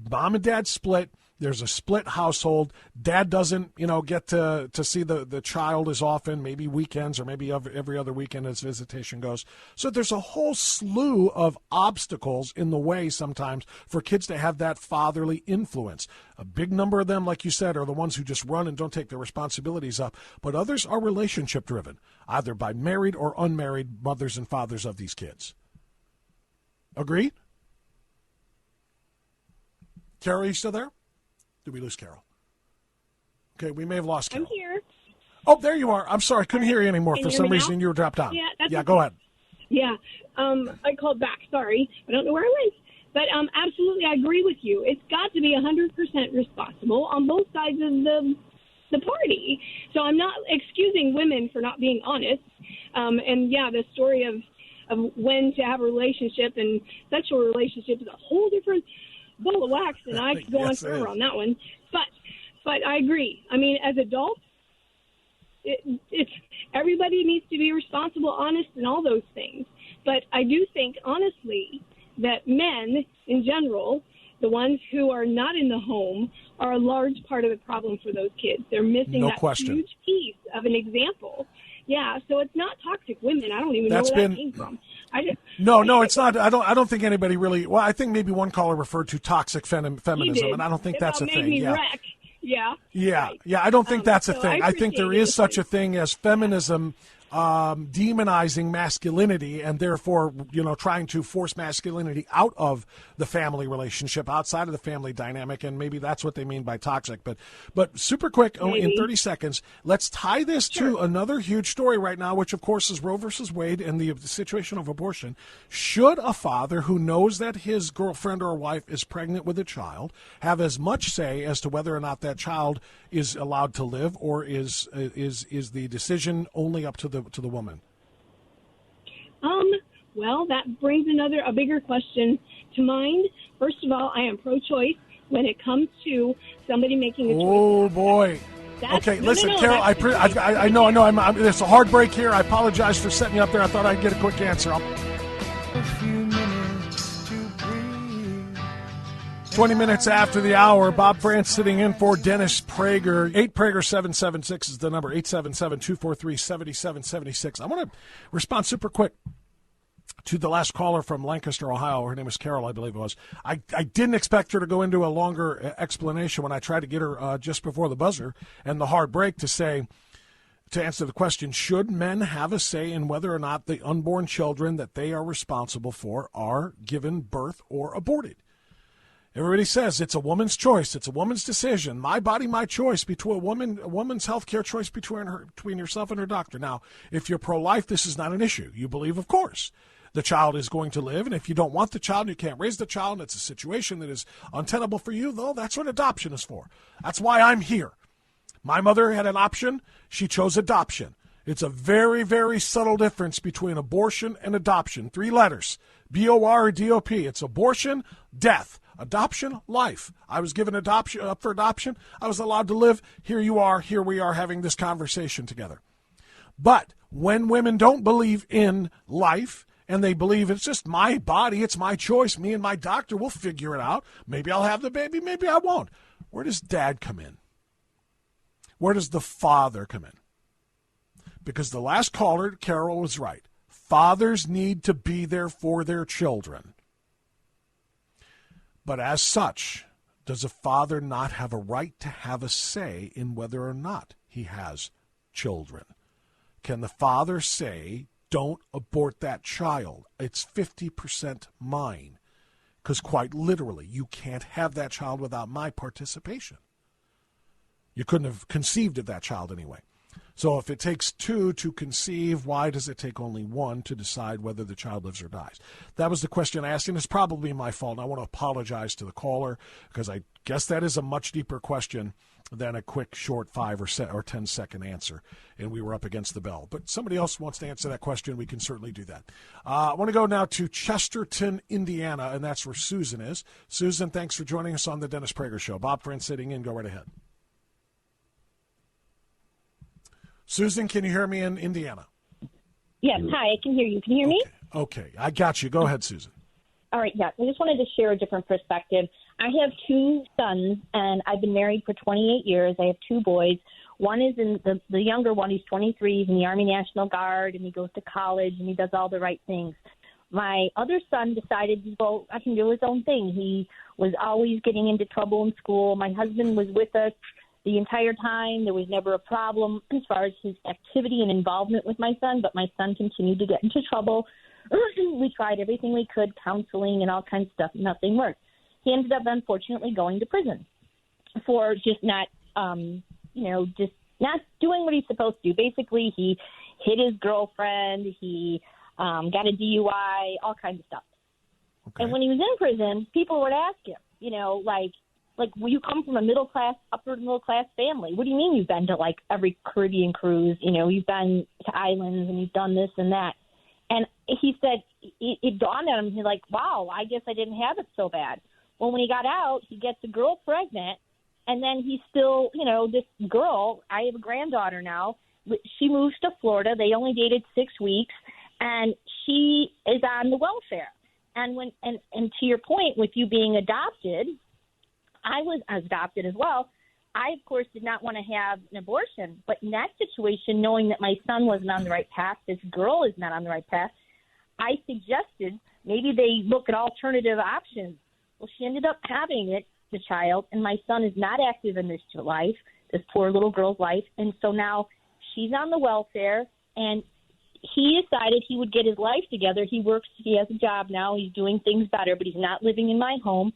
mom and dad split. There's a split household. Dad doesn't, get to see the child as often, maybe weekends or maybe every other weekend as visitation goes. So there's a whole slew of obstacles in the way sometimes for kids to have that fatherly influence. A big number of them, like you said, are the ones who just run and don't take their responsibilities up. But others are relationship driven, either by married or unmarried mothers and fathers of these kids. Agreed? Carol, are you still there? Did we lose Carol? Okay, we may have lost Carol. I'm here. Oh, there you are. I'm sorry, I couldn't hear you anymore. For some reason, you were dropped out. Yeah, go ahead. Yeah, I called back. Sorry, I don't know where I went. But absolutely, I agree with you. It's got to be 100% responsible on both sides of the party. So I'm not excusing women for not being honest. And yeah, the story of when to have a relationship and sexual relationship is a whole different bowl of wax, and I could go on forever on that one. But I agree. I mean, as adults, it's everybody needs to be responsible, honest, and all those things. But I do think, honestly, that men in general, the ones who are not in the home, are a large part of the problem for those kids. They're missing huge piece of an example. Yeah, so it's not toxic women. I don't even know where that came from. No, it's not. I don't think anybody really. Well, I think maybe one caller referred to toxic feminism, and I don't think that's a thing. Yeah. Yeah. I don't think that's a thing. I think there is such a thing as feminism demonizing masculinity and therefore, trying to force masculinity out of the family relationship, outside of the family dynamic, and maybe that's what they mean by toxic. But super quick, in 30 seconds, let's tie this to another huge story right now, which of course is Roe versus Wade and the situation of abortion. Should a father who knows that his girlfriend or wife is pregnant with a child have as much say as to whether or not that child is allowed to live, or is the decision only up to the woman? Well, that brings a bigger question to mind. First of all, I am pro-choice when it comes to somebody making a choice. Oh boy. Okay, listen, Carol. I know. There's a hard break here. I apologize for setting you up there. I thought I'd get a quick answer. 20 minutes after the hour, Bob Frantz sitting in for Dennis Prager. 8Prager776 is the number, 877-243-7776. I want to respond super quick to the last caller from Lancaster, Ohio. Her name was Carol, I believe it was. I didn't expect her to go into a longer explanation when I tried to get her just before the buzzer and the hard break to answer the question, should men have a say in whether or not the unborn children that they are responsible for are given birth or aborted? Everybody says it's a woman's choice. It's a woman's decision. My body, my choice. Between a woman's health care choice between herself and her doctor. Now, if you're pro-life, this is not an issue. You believe, of course, the child is going to live. And if you don't want the child, you can't raise the child, and it's a situation that is untenable for you, though, that's what adoption is for. That's why I'm here. My mother had an option. She chose adoption. It's a very, very subtle difference between abortion and adoption. 3 letters, B-O-R-D-O-P. It's abortion, death. Adoption, life. I was given adoption up for adoption. I was allowed to live. Here you are. Here we are having this conversation together. But when women don't believe in life and they believe it's just my body, it's my choice, me and my doctor will figure it out. Maybe I'll have the baby, maybe I won't. Where does dad come in? Where does the father come in? Because the last caller, Carol, was right. Fathers need to be there for their children. But as such, does a father not have a right to have a say in whether or not he has children? Can the father say, don't abort that child? It's 50% mine. Because quite literally, you can't have that child without my participation. You couldn't have conceived of that child anyway. So if it takes 2 to conceive, why does it take only 1 to decide whether the child lives or dies? That was the question I asked, and it's probably my fault. And I want to apologize to the caller because I guess that is a much deeper question than a quick, short 5 or 10-second answer, and we were up against the bell. But somebody else wants to answer that question, we can certainly do that. I want to go now to Chesterton, Indiana, and that's where Susan is. Susan, thanks for joining us on the Dennis Prager Show. Bob Frantz sitting in. Go right ahead. Susan, can you hear me in Indiana? Yes, hi, I can hear you. Can you hear me? Okay, I got you. Go ahead, Susan. All right, yeah. I just wanted to share a different perspective. I have 2 sons, and I've been married for 28 years. I have 2 boys. One is in the younger one. He's 23. He's in the Army National Guard, and he goes to college, and he does all the right things. My other son decided, well, I can do his own thing. He was always getting into trouble in school. My husband was with us the entire time. There was never a problem as far as his activity and involvement with my son, but my son continued to get into trouble. We tried everything we could, counseling and all kinds of stuff. Nothing worked. He ended up, unfortunately, going to prison for just not, just not doing what he's supposed to do. Basically, he hit his girlfriend. He got a DUI, all kinds of stuff. Okay. And when he was in prison, people would ask him, well, you come from a upper middle class family. What do you mean you've been to every Caribbean cruise? You've been to islands and you've done this and that. And he said it dawned on him. He's like, wow, I guess I didn't have it so bad. Well, when he got out, he gets a girl pregnant, and then he's still, this girl. I have a granddaughter now. She moves to Florida. They only dated 6 weeks, and she is on the welfare. And and to your point, with you being adopted, I was adopted as well. I, of course, did not want to have an abortion. But in that situation, knowing that my son wasn't on the right path, this girl is not on the right path, I suggested maybe they look at alternative options. Well, she ended up having the child, and my son is not active in this poor little girl's life. And so now she's on the welfare, and he decided he would get his life together. He has a job now. He's doing things better, but he's not living in my home.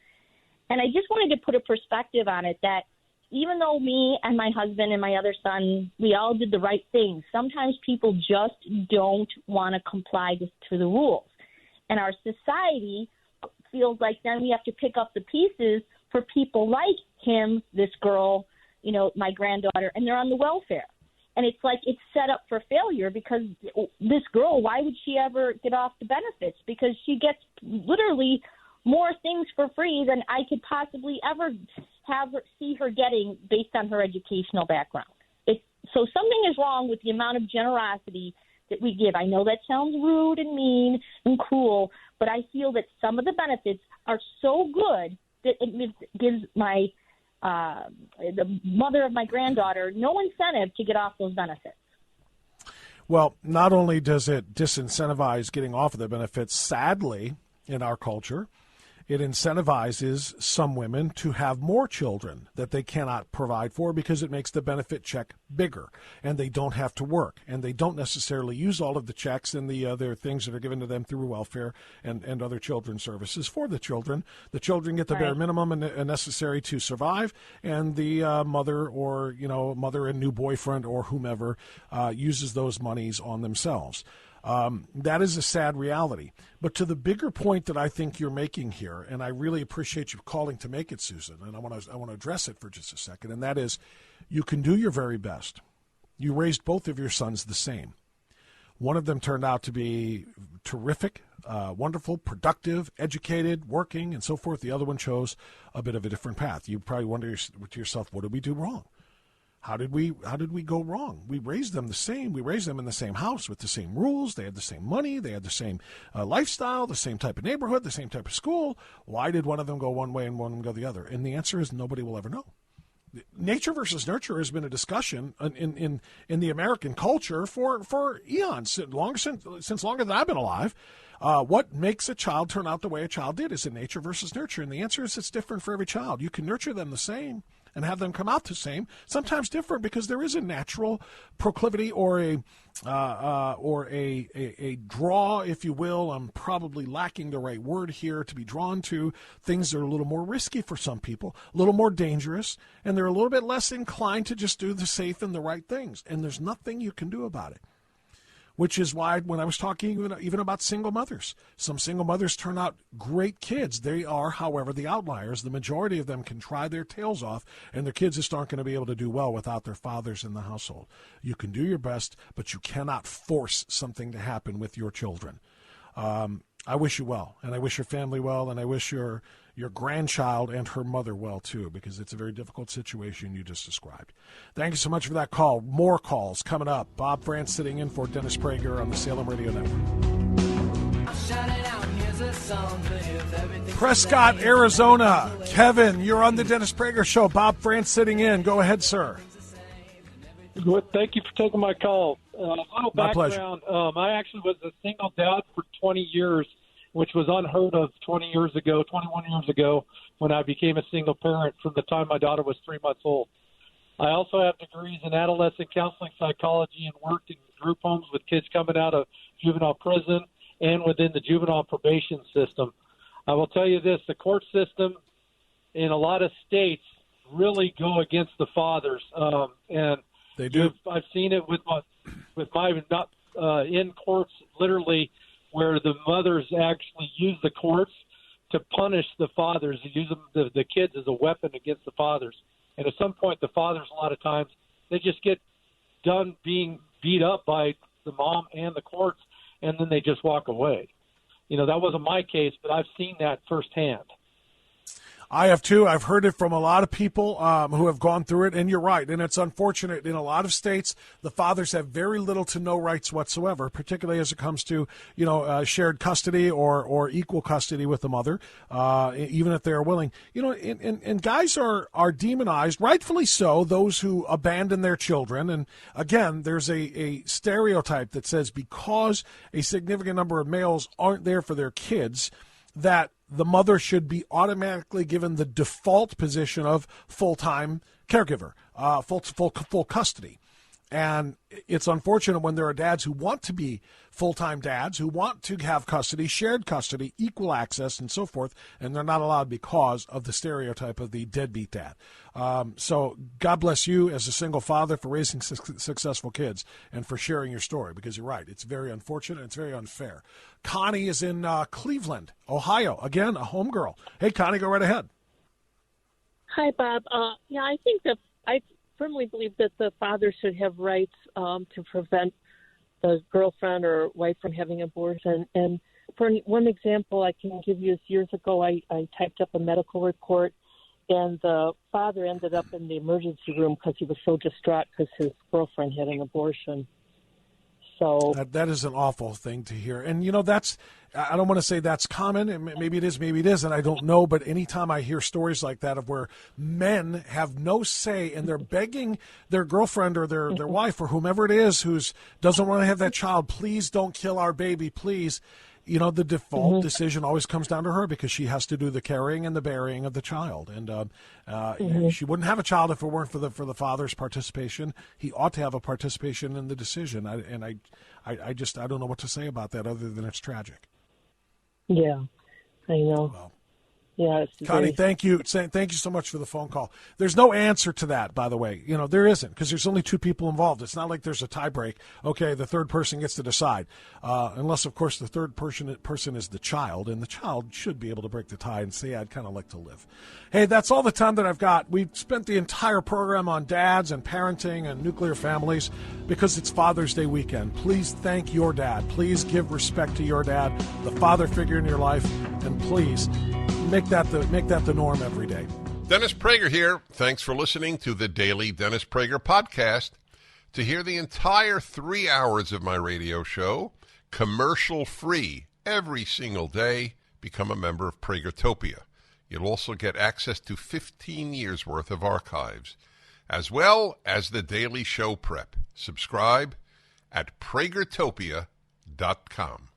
And I just wanted to put a perspective on it that even though me and my husband and my other son, we all did the right thing, sometimes people just don't want to comply to the rules. And our society feels like then we have to pick up the pieces for people like him, this girl, my granddaughter, and they're on the welfare. And it's like it's set up for failure because this girl, why would she ever get off the benefits? Because she gets literally more things for free than I could possibly ever see her getting based on her educational background. So something is wrong with the amount of generosity that we give. I know that sounds rude and mean and cruel, but I feel that some of the benefits are so good that it gives the mother of my granddaughter no incentive to get off those benefits. Well, not only does it disincentivize getting off of the benefits, sadly, in our culture, it incentivizes some women to have more children that they cannot provide for because it makes the benefit check bigger and they don't have to work and they don't necessarily use all of the checks and the other things that are given to them through welfare and other children's services for the children. The children get the bare minimum and necessary to survive, and the mother or mother and new boyfriend or whomever uses those monies on themselves. That is a sad reality. But to the bigger point that I think you're making here, and I really appreciate you calling to make it, Susan, and I want to address it for just a second, and that is you can do your very best. You raised both of your sons the same. One of them turned out to be terrific, wonderful, productive, educated, working, and so forth. The other one chose a bit of a different path. You probably wonder to yourself, what did we do wrong? How did we go wrong? We raised them the same. We raised them in the same house with the same rules. They had the same money. They had the same lifestyle, the same type of neighborhood, the same type of school. Why did one of them go one way and one of them go the other? And the answer is nobody will ever know. Nature versus nurture has been a discussion in the American culture for eons, since longer than I've been alive. What makes a child turn out the way a child did? Is it nature versus nurture? And the answer is it's different for every child. You can nurture them the same and have them come out the same, sometimes different, because there is a natural proclivity or a draw, if you will. I'm probably lacking the right word here, to be drawn to things that are a little more risky for some people, a little more dangerous, and they're a little bit less inclined to just do the safe and the right things. And there's nothing you can do about it. Which is why when I was talking even about single mothers, some single mothers turn out great kids. They are, however, the outliers. The majority of them can try their tails off, and their kids just aren't going to be able to do well without their fathers in the household. You can do your best, but you cannot force something to happen with your children. I wish you well, and I wish your family well, and I wish your grandchild and her mother well, too, because it's a very difficult situation you just described. Thank you so much for that call. More calls coming up. Bob Frantz sitting in for Dennis Prager on the Salem Radio Network. Prescott, Arizona. Kevin, you're on the Dennis Prager Show. Bob Frantz sitting in. Go ahead, sir. Good. Thank you for taking my call. My pleasure. I actually was a single dad for 20 years, which was unheard of 21 years ago, when I became a single parent from the time my daughter was 3 months old. I also have degrees in adolescent counseling psychology and worked in group homes with kids coming out of juvenile prison and within the juvenile probation system. I will tell you this, the court system in a lot of states really go against the fathers, and they do. I've seen it with my in courts, literally, where the mothers actually use the courts to punish the fathers, and use the kids as a weapon against the fathers. And at some point, the fathers, a lot of times, they just get done being beat up by the mom and the courts, and then they just walk away. That wasn't my case, but I've seen that firsthand. I have too. I've heard it from a lot of people who have gone through it, and you're right. And it's unfortunate. In a lot of states, the fathers have very little to no rights whatsoever, particularly as it comes to shared custody or equal custody with the mother, even if they are willing. And guys are demonized, rightfully so. Those who abandon their children, and again, there's a stereotype that says because a significant number of males aren't there for their kids, that the mother should be automatically given the default position of full-time caregiver, full custody. And it's unfortunate when there are dads who want to be full-time dads, who want to have custody, shared custody, equal access, and so forth, and they're not allowed because of the stereotype of the deadbeat dad. So God bless you as a single father for raising successful kids and for sharing your story, because you're right. It's very unfortunate. It's very unfair. Connie is in Cleveland, Ohio. Again, a homegirl. Hey, Connie, go right ahead. Hi, Bob. I think that I firmly believe that the father should have rights to prevent the girlfriend or wife from having an abortion. And for one example I can give you is years ago I typed up a medical report, and the father ended up in the emergency room because he was so distraught because his girlfriend had an abortion. So that is an awful thing to hear. And, that's, I don't want to say that's common, and maybe it is, maybe it isn't, I don't know, but anytime I hear stories like that of where men have no say and they're begging their girlfriend or their wife or whomever it is who's doesn't want to have that child, please don't kill our baby, please. The default decision always comes down to her because she has to do the carrying and the burying of the child. And she wouldn't have a child if it weren't for the father's participation. He ought to have a participation in the decision. I don't know what to say about that other than it's tragic. Yeah, I know. Well, yeah, Connie, thank you so much for the phone call. There's no answer to that, by the way. There isn't, because there's only two people involved. It's not like there's a tie break. Okay, the third person gets to decide, unless, of course, the third person is the child, and the child should be able to break the tie and say, I'd kind of like to live. Hey, that's all the time that I've got. We've spent the entire program on dads and parenting and nuclear families because it's Father's Day weekend. Please thank your dad. Please give respect to your dad, the father figure in your life, and please make that the norm every day. Dennis Prager here. Thanks for listening to the Daily Dennis Prager Podcast. To hear the entire 3 hours of my radio show, commercial-free, every single day, become a member of Pragertopia. You'll also get access to 15 years' worth of archives, as well as the daily show prep. Subscribe at pragertopia.com.